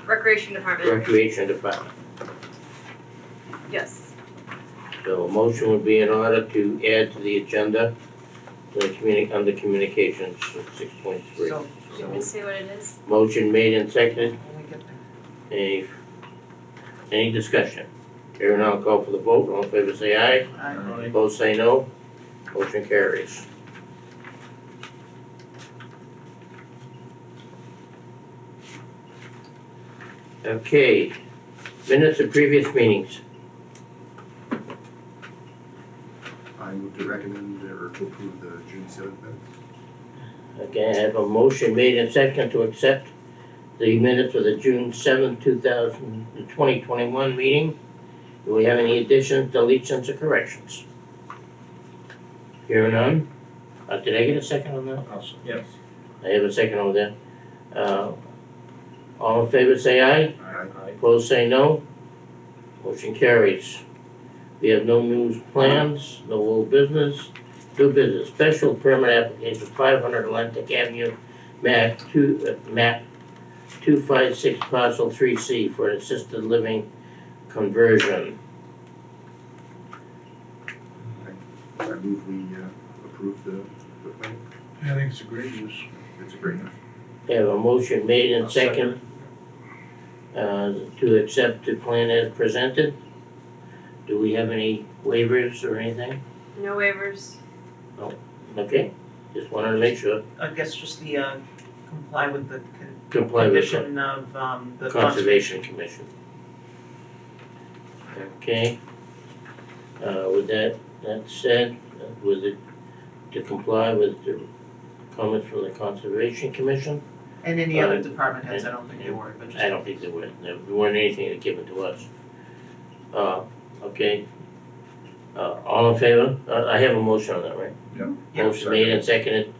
Recreation Department. Recreation Department. Yes. So a motion would be in order to add to the agenda, under communications, 6.3. So, Do you want me to say what it is? Motion made and seconded. when we get there. Any discussion? Hearing none, I'll call for the vote. All in favor say aye. Aye. Opposed say no. Motion carries. Okay, minutes of previous meetings. I move to recommend or to approve the June 7th minutes. Okay, I have a motion made and second to accept the minutes of the June 7th, 2021 meeting. Do we have any additions, deletions, or corrections? Hearing none. Did I get a second on that? Yes. I have a second over there. All in favor say aye. Aye. Opposed say no. Motion carries. We have no news plans, no old business, new business. Special permit application 500 Atlantic Avenue, map 256 parcel 3C for an assisted living conversion. I move we approve the plan. I think it's a great use. It's a great use. We have a motion made and second to accept the plan as presented. Do we have any waivers or anything? No waivers. Okay, just wanted to make sure. I guess just the, comply with the Comply with the condition of, the Conservation Commission. Okay. With that said, with it, to comply with the comments from the Conservation Commission, And any other department heads, I don't think they were, but just. I don't think there weren't anything given to us. Okay. All in favor? I have a motion on that, right? Yep. Yep. Motion made and seconded.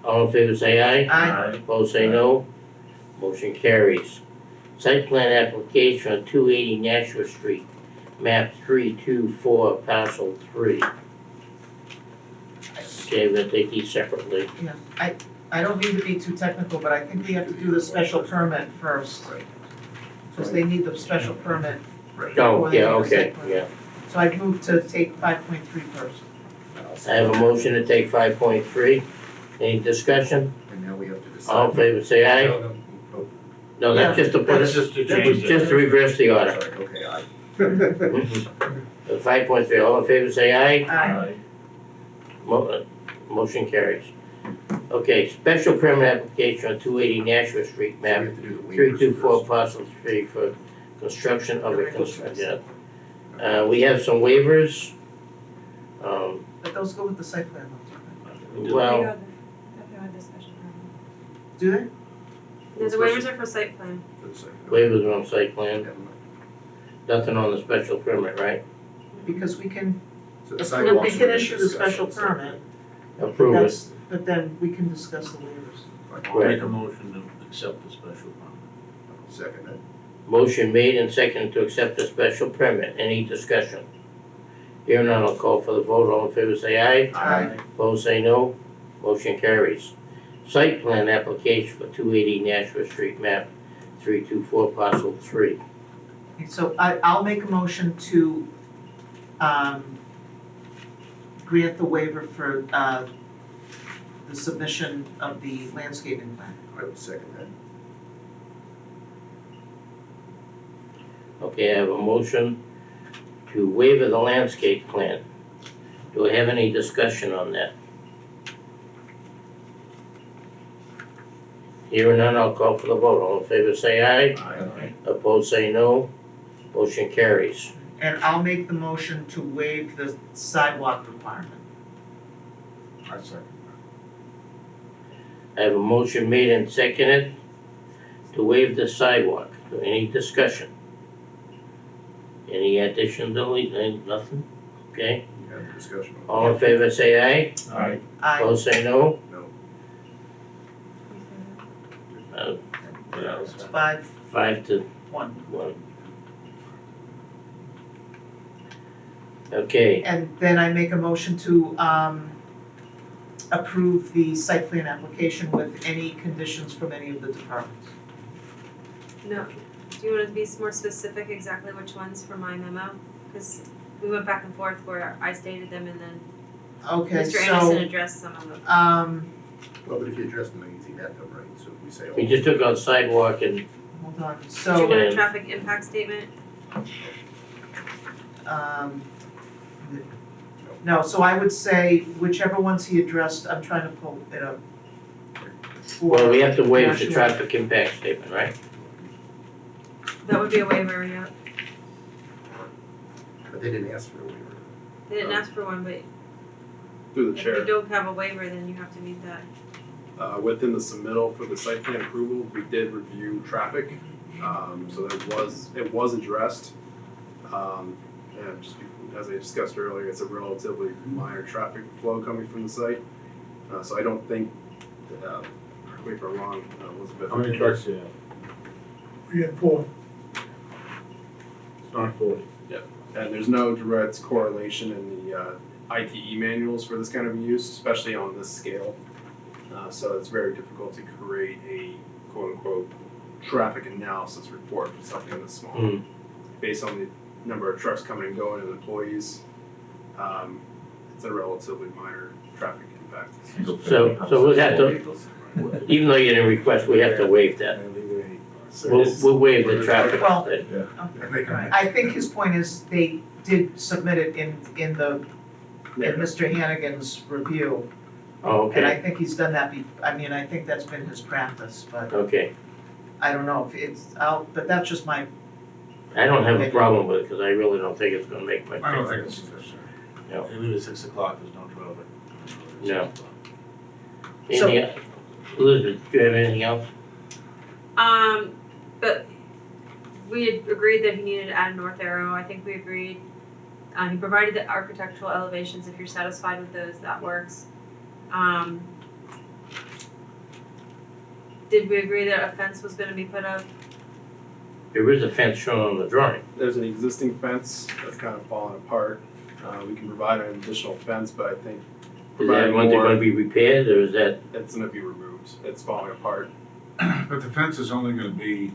All in favor say aye. Aye. Opposed say no. Motion carries. Site plan application on 280 Nashua Street, map 324, parcel 3. Okay, we're gonna take these separately. Yeah, I don't mean to be too technical, but I think we have to do the special permit first. Because they need the special permit. Oh, before they yeah, do the okay, site plan. yeah. So I'd move to take 5.3 first. I have a motion to take 5.3. Any discussion? And now we have to decide. All in favor say aye. Oh, No, that's just to put That's it, just to change it. just to reverse the order. sorry, okay, aye. 5.3, all in favor say aye. Aye. Motion carries. Okay, special permit application on 280 Nashua Street, So we map have to do the waivers 324, first. parcel 3 for construction of a The construction. We have some waivers. But those go with the site plan, Well, They're the special permit. do they? No, the waivers are for site plan. For the site. waivers are on site plan, Yeah. nothing on the special permit, right? Because we can, So the we sidewalks can we're issue the discussing special separate. permit, Approve it. but then we can discuss the waivers. I'll make a motion to accept the special permit. Second that. Motion made and seconded to accept the special permit. Any discussion? Here none, I'll call for the vote. All in favor say aye. Aye. Opposed say no. Motion carries. Site plan application for 280 Nashua Street, map 324, parcel 3. Okay, so I'll make a motion to, grant the waiver for, the submission of the landscaping plan. I would second that. Okay, I have a motion to waiver the landscape plan. Do I have any discussion on that? Here none, I'll call for the vote. All in favor say aye. Aye. Opposed say no. Motion carries. And I'll make the motion to waive the sidewalk requirement. I second I have a motion made and seconded to waive the sidewalk. Any discussion? Any addition, delete, nothing? Okay, We have the discussion. all in favor say aye. that. Aye. Aye. Opposed say no. No. It's 5-1. 5-1. Okay, And then I make a motion to, approve the site plan application with any conditions from any of the departments. No. Do you want to be more specific exactly which ones for my memo? Because we went back and forth where I stated them and then Okay, Mr. Anderson so, addressed some of them. Well, but if you address them, you see that though, right? So if we say. We just took out sidewalk and, hold on, Did you so, want a And- traffic impact statement? no, so I would say whichever ones he addressed, I'm trying to pull it up. well, we have to waive the National- traffic impact statement, right? That would be a waiver, yeah. But they didn't ask for a waiver. They didn't ask for one, but Through the if you chair, don't have a waiver, then you have to meet that. within the submittal for the site plan approval, we did review traffic. So it was addressed. And just as I discussed earlier, it's a relatively minor traffic flow coming from the site. So I don't think, correct me if I'm wrong, Elizabeth. How many trucks do you have? We had 4. It's not 40. And there's no direct correlation in the ITE manuals for this kind of use, especially on this scale. So it's very difficult to create a quote-unquote traffic analysis report for something this small. Mm. Based on the number of trucks coming and going and employees, it's a relatively minor traffic impact. So we'll have to, even though you didn't request, we have to waive that. We'll waive the traffic. Well, study. Right. I think his point is they did submit it in Mr. Hannigan's review. Oh, And I okay, think he's done that I think that's been his practice, but okay. I don't know if it's, but that's just my, I don't have a problem with it, because I really don't think it's gonna make much I don't think difference. it's necessary. No. Maybe at 6 o'clock, there's no traffic. No. Anything, Elizabeth, do you have anything else? But we had agreed that he needed to add a north arrow, I think we agreed. He provided the architectural elevations, if you're satisfied with those, that works. Did we agree that a fence was gonna be put up? There is a fence shown on the drawing. There's an existing fence that's kind of fallen apart. We can provide an additional fence, but I think Is that providing one they're gonna more, be repaired, or is that, it's gonna be removed. It's falling apart. But the fence is only gonna be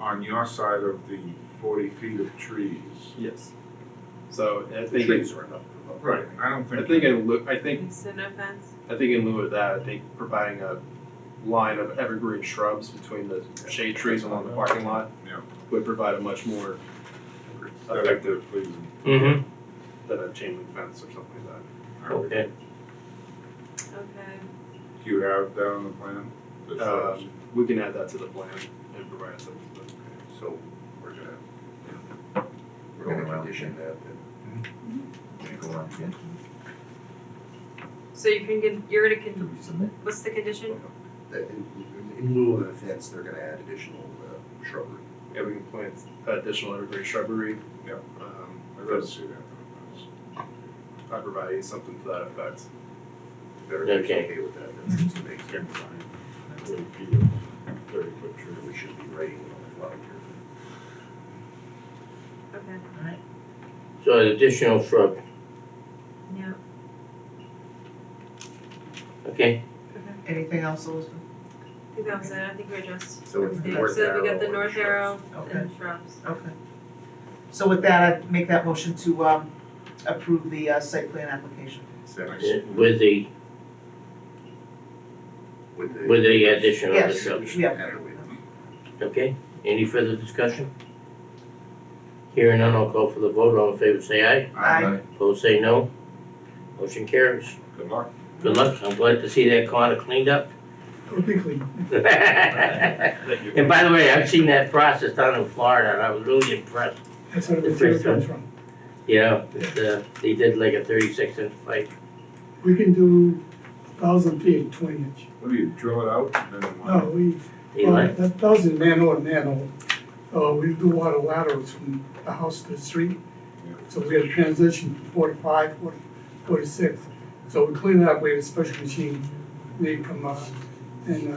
on your side of the 40 feet of trees. Yes. So I The think, trees are enough. Right, I don't I think. think in lieu, I think So no fence? in lieu of that, I think providing a line of evergreen shrubs between the shade trees along the parking lot Yeah. would provide a much more effective pleasing. mm-hmm, than a chain link fence or something like okay. Okay. Do you have that on the plan? The that. shrubs? We can add that to the plan and provide it to them. So we're gonna condition that, So you're gonna, Do we submit? what's the condition? that in lieu of a fence, they're gonna add additional shrubbery. Yeah, we can plant additional evergreen shrubbery. Yeah. I'd rather see that. By providing something to that effect. If everybody's Okay. okay with that, that seems to make sense. 40 feet of 30-foot tree. We should be writing on the flag here. Okay, So an additional shrub, yeah, okay? anything else, Elizabeth? I think that was it, I think we addressed So it's everything. north So we got the arrow north and arrow Okay. and shrubs. Okay. So with that, I make that motion to approve the site plan application. Second. With the With the addition of the Yes. shrubs, Yeah. Add a waiver. okay? Any further discussion? Hearing none, I'll call for the vote, all in favor say aye, Aye. opposed say no. Motion carries. Good luck. Good luck, I'm glad to see that corner cleaned up. It'll be clean. And by the way, I've seen that process down in Florida, and I was really impressed. That's where the The material first comes from. Yeah, they did like a 36-inch pipe. We can do 1,000 feet, 20 inch. What do you drill it out and then what? No, we, You like? that 1,000 manhole. We do water laterals from the house to the street. So we had a transition from 45, 46. So we clean it up, we had a special machine made from, in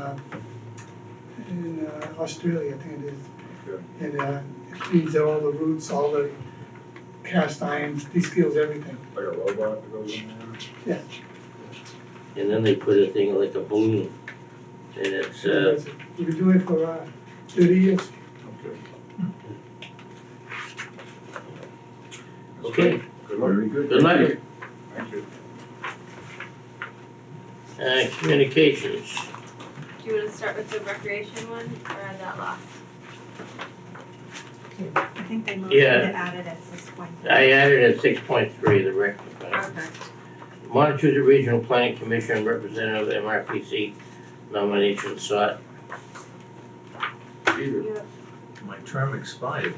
Australia, I think it is. Okay. And it cleans out all the roots, all the cast irons, descales everything. Like a robot that goes in there? Yeah. And then they put a thing like a balloon, and it's, We've been doing it for 30 years. Okay. Okay, Good luck. Very good. good luck. Thank you. Communications. Do you wanna start with the recreation one, or add that last? I think they moved Yeah. to add it at 6.3. I added at 6.3, the rec. Okay. Montezuma Regional Planning Commission Representative MRPC nomination sought. Yep. My term expired.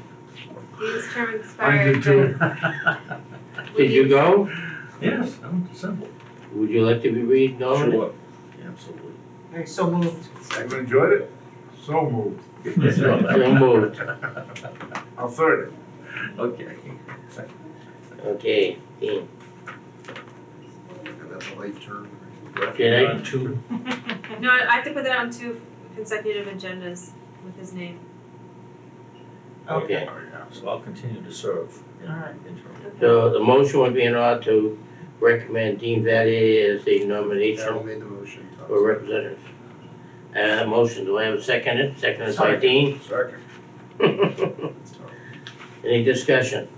His term I expired, did too. but Did you go? Yes, I went to Simple. Would you like to be re-nominated? Sure. Absolutely. Okay, so moved. You enjoyed it? So moved. So moved. I'll third it. Okay. Okay, Dean. That's a light term. Did I? On two. no, I have to put that on 2 consecutive agendas with his name. Okay. Oh, yeah. So I'll continue to serve in Alright. interim. So the motion would be in order to recommend Dean Valier as the Carol nomination made the motion. Tom for representative. Motion, do I have a second? Seconded by Dean. Second. seconded. Any discussion?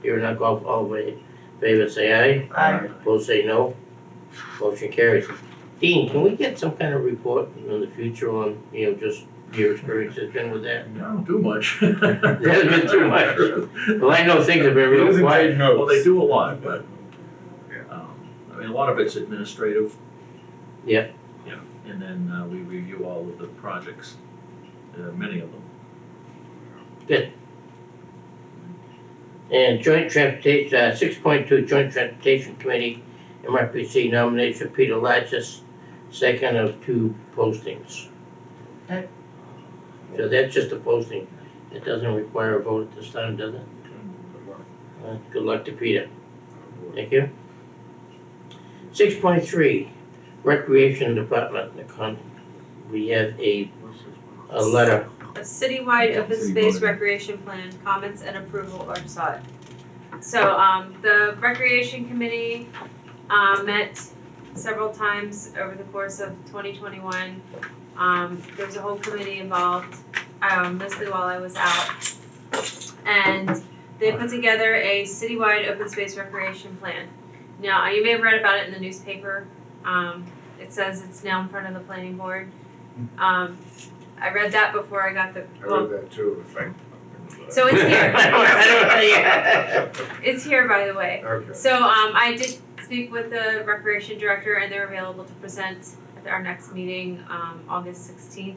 Here not all in favor say aye. Aye. Opposed say no. Motion carries. Dean, can we get some kind of report in the future on, just your experience has been with that? I don't do much. There hasn't been too much. Well, I know things have been He real doesn't quiet. take notes. Well, they do a lot, but, Yeah. I mean, a lot of it's administrative. Yeah. Yeah, and then we review all of the projects, many of them. And joint transportation, 6.2 Joint Transportation Committee, MRPC nomination Peter Latches, second of 2 postings. Okay. So that's just a posting. It doesn't require a vote at this time, does it? Good luck to Peter. Thank you. 6.3 Recreation Department. We have a letter. A citywide open City space voting. recreation plan, comments and approval are sought. So, the recreation committee, met several times over the course of 2021. There was a whole committee involved, mostly while I was out. And they put together a citywide open space recreation plan. Now, you may have read about it in the newspaper. It says it's now in front of the planning board. I read that before I got the, I read that too, I think. so it's here. Yeah. It's here, by the way. Okay. So, I did speak with the recreation director and they're available to present at our next meeting, August 16th.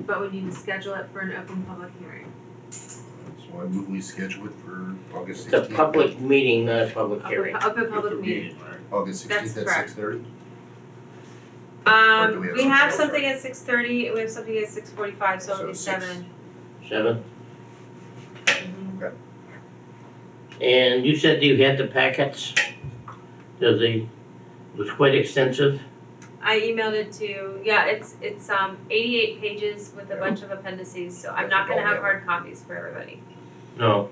But we need to schedule it for an open public hearing. So I move we schedule it for August It's a 16th. public meeting, not a public hearing. Open public meeting. August That's 16th at correct. 6:30. Or do we have We have something something at 6:30, we have something at 6:45, so it'll be So 7. 7. Mhm. And you said you had the packets. It was quite extensive. I emailed it to, yeah, it's 88 pages with a bunch of appendices, so I'm not gonna have hard copies for everybody. No.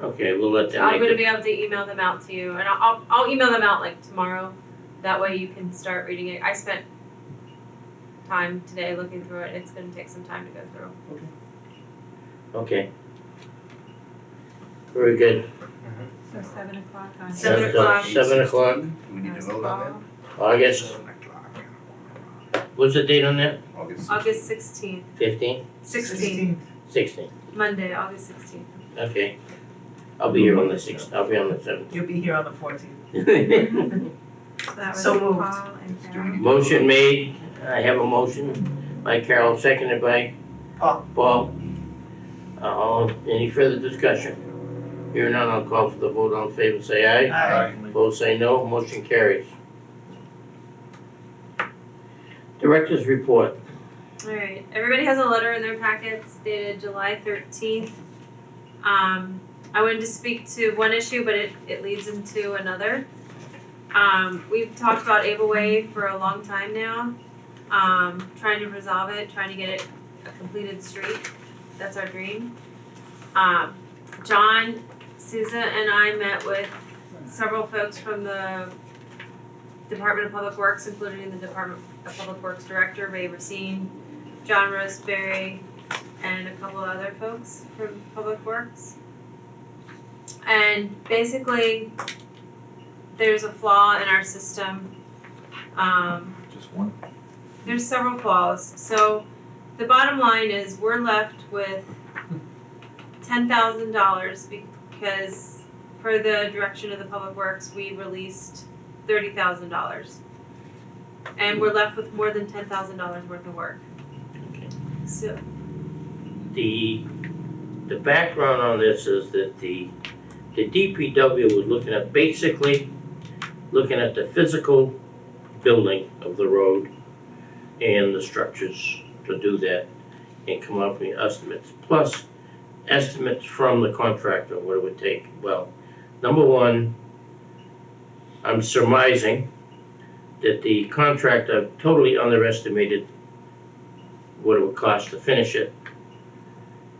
Okay, we'll let So them I'm make gonna it. be able to email them out to you, and I'll email them out like tomorrow. That way you can start reading it. I spent time today looking through it. It's gonna take some time to go through. Okay. Very good. So 7 o'clock on. 7 That's, o'clock. 7 o'clock, Do we need to vote on August. What's the date on that? that? August August 16th, 15? 16th, 16. Monday, August 16th. Okay. I'll be here on the 6th. I'll be on the 7th. You'll be here on the 14th. So that was So moved. Paul and Carol. Motion made. I have a motion by Carol, seconded by Paul. Paul. Any further discussion? Here none, I'll call for the vote. All in favor, say aye. Aye. Opposed, say no. Motion carries. Director's report. Alright, everybody has a letter in their packets dated July 13th. I wanted to speak to one issue, but it leads into another. We've talked about Ava Way for a long time now, trying to resolve it, trying to get it a completed street. That's our dream. John, Souza, and I met with several folks from the Department of Public Works, including the Department of Public Works Director, Ray Racine, John Roseberry, and a couple other folks from Public Works. And basically, there's a flaw in our system. Just one. There's several flaws. So the bottom line is we're left with $10,000 because per the direction of the Public Works, we released $30,000. And we're left with more than $10,000 worth of work. Okay. So, The background on this is that the DPW was looking at, basically, looking at the physical building of the road and the structures to do that and come up with estimates, plus estimates from the contractor, what it would take. Well, number one, I'm surmising that the contractor totally underestimated what it would cost to finish it.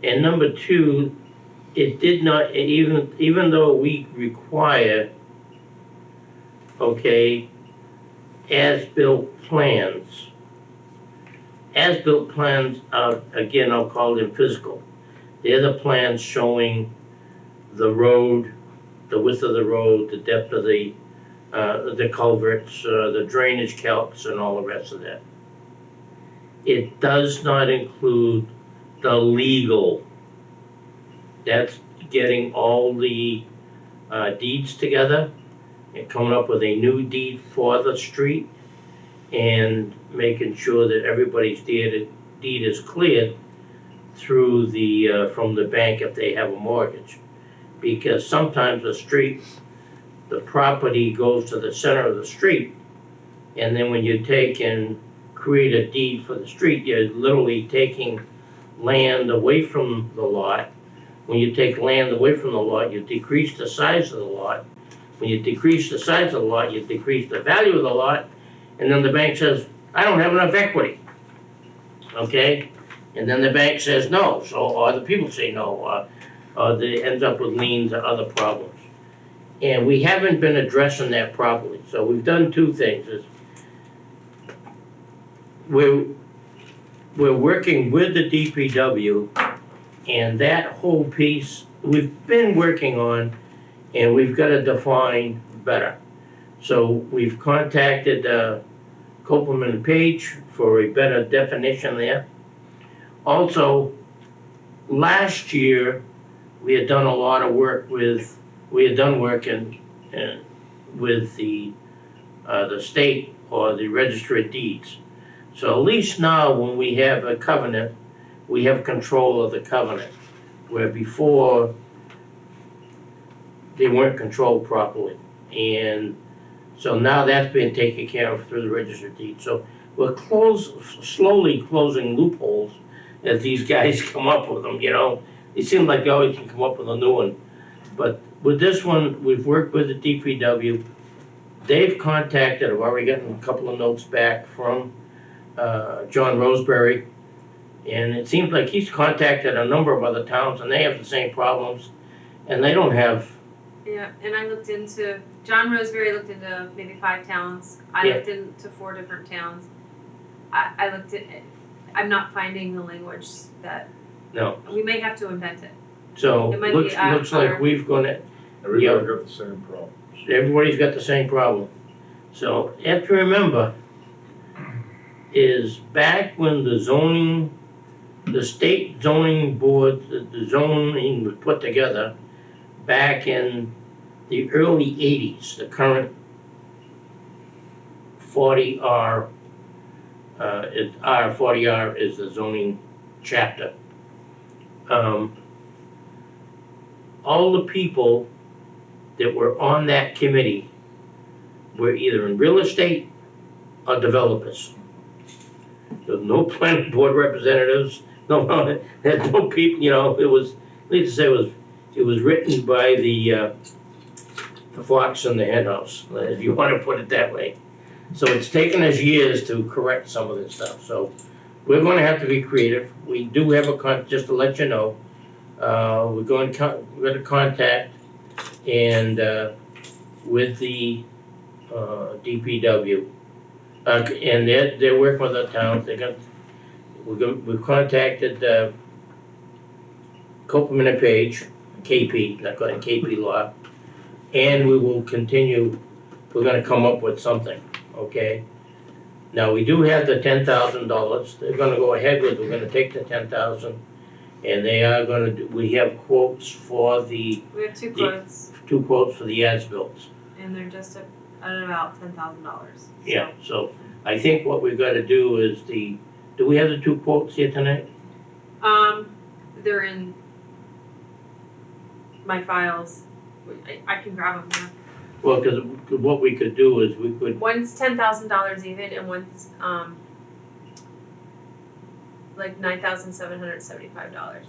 And number two, it did not, even though we require, okay, as-built plans. As-built plans are, again, I'll call them physical. They're the plans showing the road, the width of the road, the depth of the culverts, the drainage calcs, and all the rest of that. It does not include the legal. That's getting all the deeds together and coming up with a new deed for the street and making sure that everybody's deed is cleared through the, from the bank if they have a mortgage. Because sometimes the street, the property goes to the center of the street, and then when you take and create a deed for the street, you're literally taking land away from the lot. When you take land away from the lot, you decrease the size of the lot. When you decrease the size of the lot, you decrease the value of the lot, and then the bank says, I don't have enough equity, okay? And then the bank says no, so, or the people say no, or they ends up with liens or other problems. And we haven't been addressing that properly, so we've done two things. Is we're working with the DPW, and that whole piece we've been working on, and we've got to define better. So we've contacted Copeland and Page for a better definition there. Also, last year, we had done a lot of work with, with the state or the registry of deeds. So at least now, when we have a covenant, we have control of the covenant, where before, they weren't controlled properly. And so now that's been taken care of through the registry of deeds. So we're slowly closing loopholes as these guys come up with them, you know. It seems like they always can come up with a new one. But with this one, we've worked with the DPW. They've contacted, I've already gotten a couple of notes back from John Roseberry. And it seems like he's contacted a number of other towns and they have the same problems. And they don't have. yeah, and I looked into, John Roseberry looked into maybe 5 towns. I Yeah. looked into 4 different towns. I looked at, I'm not finding the language that, No. we may have to invent it. So It might looks be our- like we've gonna, Everybody got the same problems. everybody's got the same problem. So you have to remember is back when the zoning, the state zoning board, the zoning was put together back in the early 80s, the current 40R, R40R is the zoning chapter. All the people that were on that committee were either in real estate or developers. There was no planning board representatives, there's no people, you know, it was, needless to say, it was written by the fox in the hen house, if you want to put it that way. So it's taken us years to correct some of this stuff, so we're gonna have to be creative. We do have just to let you know, we're going to contact and with the DPW, and they're working with the towns. We've contacted Copeland and Page, KP, not going KP Law. And we will continue, we're gonna come up with something, okay? Now, we do have the $10,000, they're gonna go ahead with, we're gonna take the 10,000, and they are gonna do, we have quotes for the, We have two quotes, 2 quotes for the as-bills. and they're just at about $10,000. Yeah, so I think what we've gotta do is do we have the 2 quotes here tonight? They're in my files. I can grab them. Well, cause what we could do is we could, One's $10,000 even, and one's like $9,775.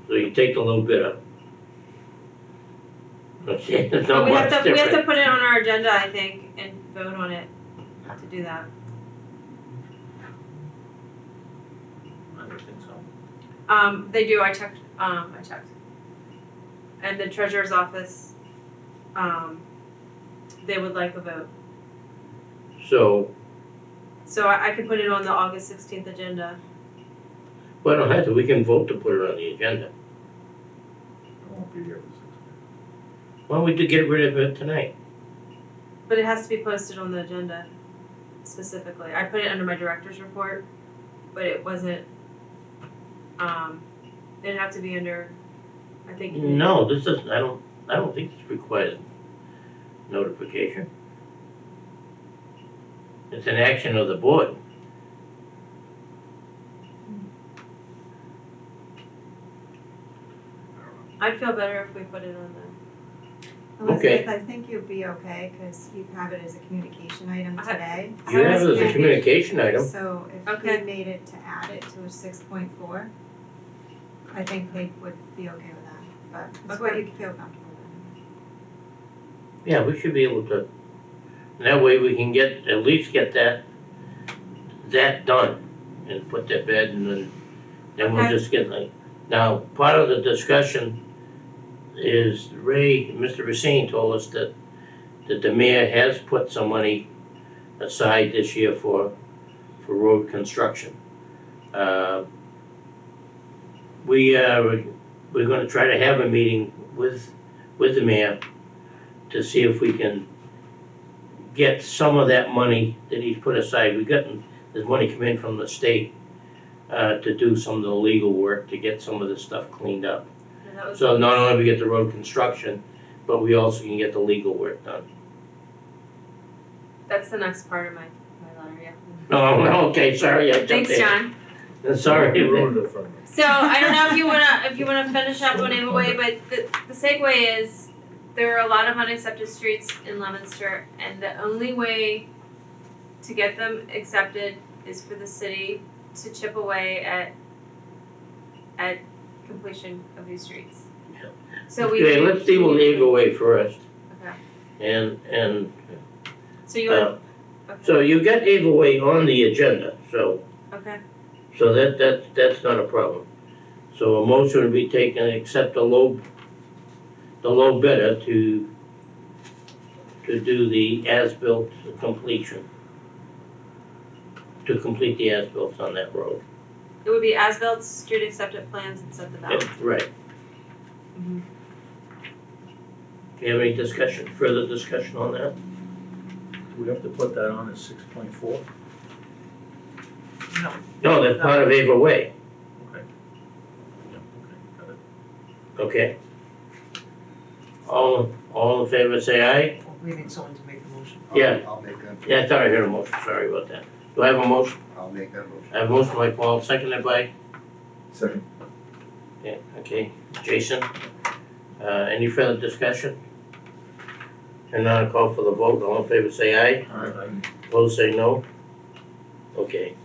so you take a little bit of. Okay, there's But not we much have to different. put it on our agenda, I think, and vote on it to do that. I don't think so. They do. I checked. And the treasurer's office, they would like a vote. So, So I can put it on the August 16th agenda. well, I don't have to, we can vote to put it on the agenda. I won't be here this Why don't we just get rid of it tonight? But it has to be posted on the agenda specifically. I put it under my director's report, but it wasn't, it'd have to be under, I think. No, this doesn't, I don't think this requires notification. It's an action of the board. I'd feel better if we put it on Okay. Elizabeth, I think you'll be okay, cause you have it as a communication item I have- today. You have it as a communication item. So if Okay. we made it to add it to a 6.4, I think they would be okay with that, but it's what you feel comfortable with. Yeah, we should be able to, that way we can get, at least get that done and put that bed and then we'll Okay. just get like, now, part of the discussion is Mr. Racine told us that the mayor has put some money aside this year for road construction. We're gonna try to have a meeting with the mayor to see if we can get some of that money that he's put aside. There's money come in from the state to do some of the legal work, to get some of this stuff cleaned up. And that was, So not only we get the road construction, but we also can get the legal work done. that's the next part of my letter, yeah. Oh, okay, sorry, I jumped in. Thanks, John. Sorry. ruined it for me. So I don't know if you wanna finish up on Ava, but the segue is, there are a lot of unaccepted streets in Leominster, and the only way to get them accepted is for the city to chip away at completion of these streets. Yeah. So we. Okay, let's deal with Ava Way first. Okay, And, so you want, so you got Ava Way on the agenda, so okay, that's not a problem. So a motion would be taken, accept the low bidder to do the as-built completion. To complete the as-built on that road. it would be as-built, street acceptance plans, and set the balance. Yeah, right. Mhm. Do you have any further discussion on that? Do we have to put that on as 6.4? No, that's part of Ava Way, Okay. Yeah, okay, got it. okay? All in favor, say aye? We need someone to make the motion. Yeah. I'll make that, Yeah, I thought I heard a motion, sorry about that. Do I have a motion? I'll make that motion. I have a motion by Paul, seconded by, Second. yeah, okay, Jason. Any further discussion? And now I call for the vote, all in favor say aye, opposed say no. Okay.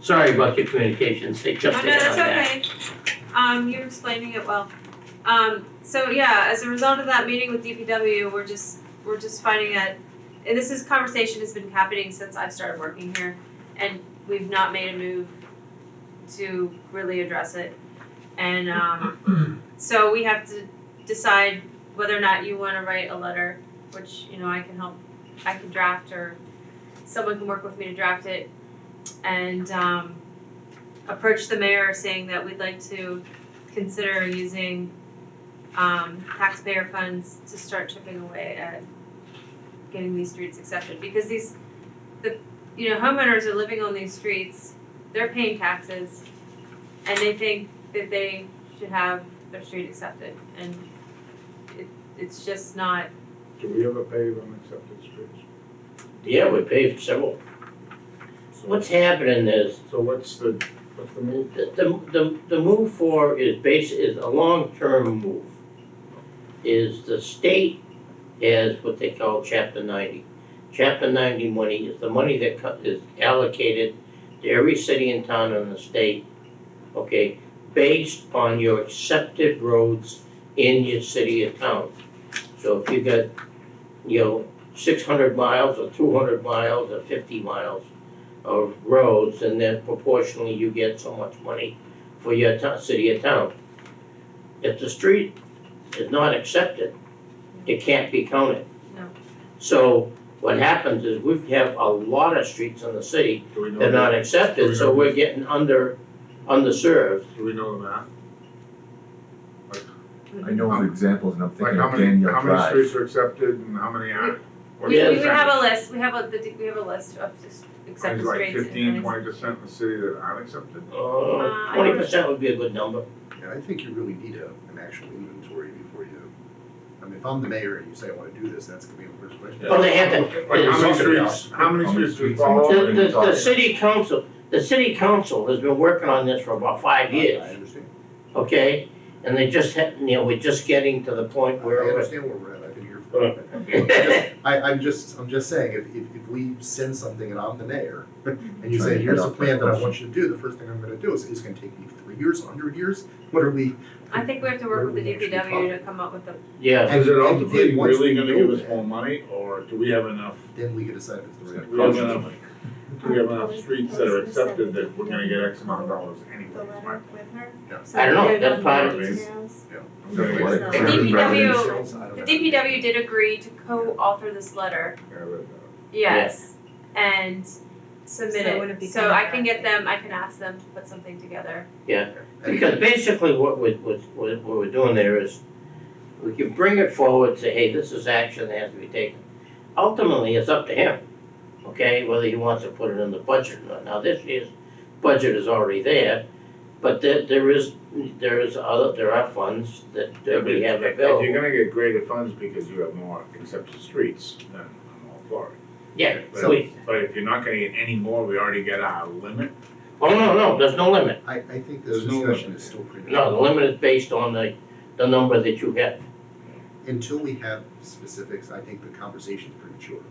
Sorry about your communications, they Oh, jumped no, in on that's that. okay. You're explaining it well. So yeah, as a result of that meeting with DPW, we're just finding that, and conversation has been happening since I've started working here, and we've not made a move to really address it. And, so we have to decide whether or not you wanna write a letter, which, I can draft, or someone can work with me to draft it, and, approach the mayor saying that we'd like to consider using taxpayer funds to start chipping away at getting these streets accepted, because homeowners are living on these streets, they're paying taxes, and they think that they should have their street accepted, and it's just not. Do we ever pave unaccepted streets? Yeah, we paved several. What's happening is, So what's the move? the move for is a long-term move. Is the state has what they call Chapter 90. Chapter 90 money is the money that is allocated to every city and town in the state, okay, based on your accepted roads in your city or town. So if you got, 600 miles or 200 miles or 50 miles of roads, and then proportionally you get so much money for your city or town. If the street is not accepted, it can't be counted. No. So what happens is we have a lot of streets in the city Do we know that are not Do accepted, we so know- we're getting underserved. Do we know the math? I know of examples, and I'm Like thinking how of many, Daniel how many Drive. streets are accepted and how many aren't? What's We the have a percentage? list, we have a list of just accepted Is like streets. 15-20% in the city that aren't accepted? 20% would be a good number. Yeah, I think you really need an actual inventory before you, I mean, if I'm the mayor and you say I wanna do this, that's gonna be the first question. Well, they have to, Like how many streets, how many streets do we follow? the city council has been working on this for about 5 years, I understand. okay? And they just had, we're just getting to the point I where understand where we're at, I've been here for. I'm just saying, if we send something and I'm the mayor, and you say, here's a plan that I want you to do, the first thing I'm gonna do is gonna take me 3 years, 100 years? What are we? I think we have to work with the What are we actually DPW to talking? come up with a, yeah. Is it And ultimately then once really we gonna know give us that, more money, or do we have enough, Then we can decide if it's the right we have approach. enough, do we have enough streets that are accepted that we're gonna get X amount of dollars The anyway? letter with her. Yeah. So I don't know, we that's know part the of it. details. I'm gonna What? get- The The DPW did agree to co-author this letter, Yeah, I read that. yes, and submit So would it it, be so I can get them, I can ask them to put something together. Because basically what we're doing there is, we can bring it forward, say, hey, this is action that has to be taken. Ultimately, it's up to him, okay, whether he wants to put it in the budget or not. Now, this year's budget is already there, but there are funds that we have If available. you're gonna get greater funds because you have more accepted streets, then I'm all for it. Yeah, But but if you're not gonna get any more, we already get our limit. no, there's no limit. I think There's this no discussion limit. is still premature. No, the limit is based on the number that you have. Until we have specifics, I think the conversation's premature.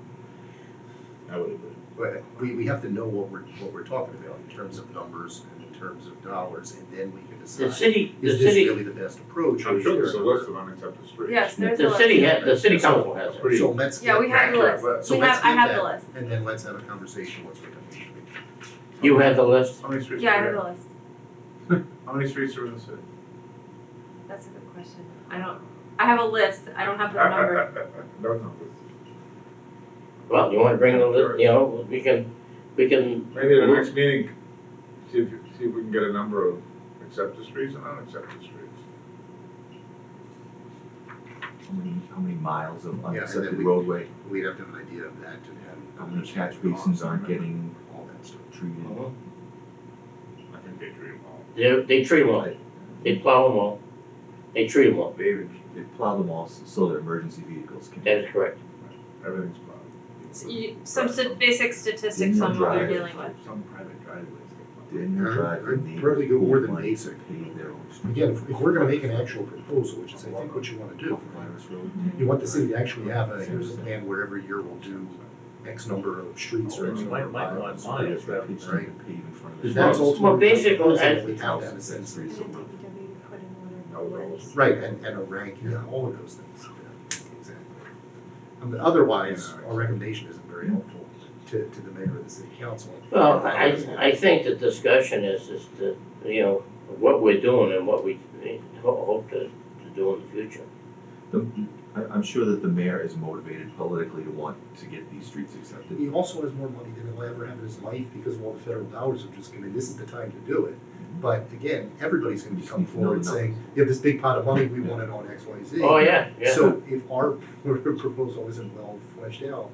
I would agree. But we have to know what we're talking about in terms of numbers and in terms of dollars, and then we can The decide, city, is this really the best approach? or I'm is sure there there's a another- list of unaccepted streets. Yes, there's a the list. city council has it. Pretty- So let's Yeah, we get have the accurate list, list. So we let's have, I get have that. the list, And then let's have a conversation once we have the You have the list? How many streets yeah, I are have there? the list, How many streets are in the city? that's a good question, I have a list, I don't have the number. No numbers. Well, you wanna bring the list, we can, Maybe at the next meeting, see if we can get a number of accepted streets and unaccepted streets. How many miles of and then unaccepted we- roadway, We'd have to have an idea of that and how many catch basins aren't getting all that stuff. treated. I think they treat them all. they treat them all, they plow them all, they treat them all, They They plow them all so that emergency vehicles can. that is correct. everything's plowed. Some basic statistics on what we're dealing with. Some private driveways. Daniel Drive, the I'd neighbors probably go more than pool money basic. to pave their own street. Again, if we're gonna make an actual proposal, which is I think what you wanna do, Virus Road. you want the city to actually have here's a plan where every year we'll do X number of streets or X number of miles. Right. Right. Pave in front of the. That's Well, ultimately. basically, we I- have to have a sense of- And the DPW put in order the list. Right, and a ranking, all of those things. Yeah, exactly. Otherwise, our recommendation isn't very helpful to the mayor of the city council. Well, I think the discussion is that, what we're doing and what we hope to do in the future. I'm sure that the mayor is motivated politically to want to get these streets accepted. He also has more money than he'll ever have in his life because of all the federal dollars have just come in. This is the time to do it. But again, everybody's gonna be coming Just need to know forward the saying, you have this big pot of money, we want it on X, Y, Z. Oh, yeah, yeah. So if our proposal isn't well fleshed out,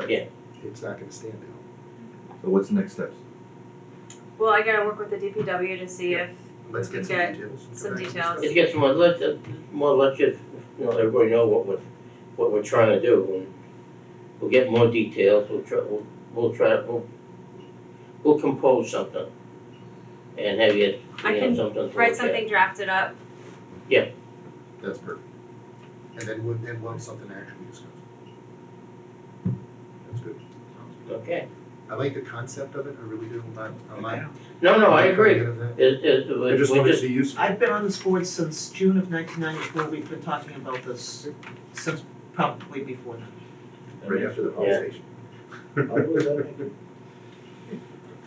Yeah. it's not gonna stand out. So what's the next steps? Well, I gotta work with the DPW to see if Let's we get can some get details. and some come back and details. discuss. It gets let you know, everybody know what we're trying to do, and we'll get more details, we'll compose something. And have you, I you can know, something to look write at. something drafted up. That's perfect. And then we'll have something to actually discuss. That's good. Okay, I like the concept of it, I really do. I'm not. no, I agree, I just we want it just, to be useful. I've been on this board since June of 1994, we've been talking about this since probably before that. Right after the police station.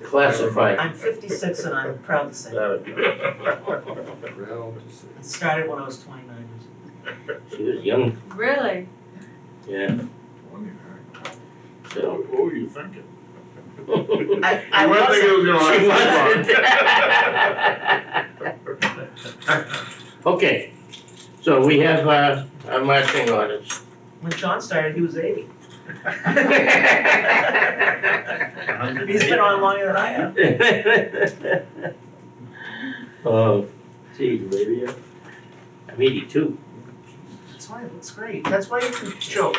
classify. I'm 56 and I'm proud to say it. Well, just say. I started when I was 29 years She was young, Really? yeah, so. What were you thinking? old. I You weren't thinking it was gonna last this long. Okay, so we have, our marching orders. When John started, he was 80. He's been on longer than I have. Oh, geez, Olivia. I'm 82. That's why it looks great. That's why you can joke.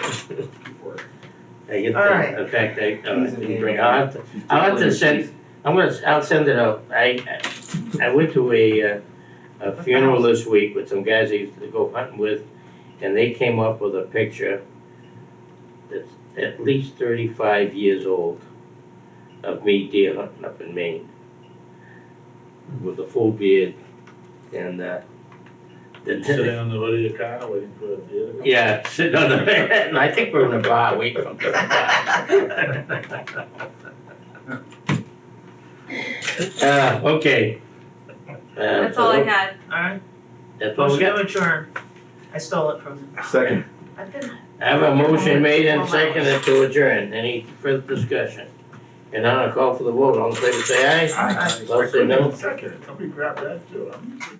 I get All right. the, in fact, I He's an didn't bring, angel. I'll have to send, I'll send it out. I went to a funeral this week with some guys I used to go hunting with, and they came up with a picture that's at least 35 years old of me deer hunting up in Maine with a full beard and Sitting on the hood of your car waiting for a deer to come? yeah, sitting on the and I think we're in a bar waiting for him to come by. Okay. That's all I had. All right. That's all we Motion got. to adjourn. I stole it from you. Second. I've been. I have a motion made and seconded to adjourn. Any further discussion? And now I call for the vote. All in favor say aye. Aye. Those say no. Second, somebody grab that too.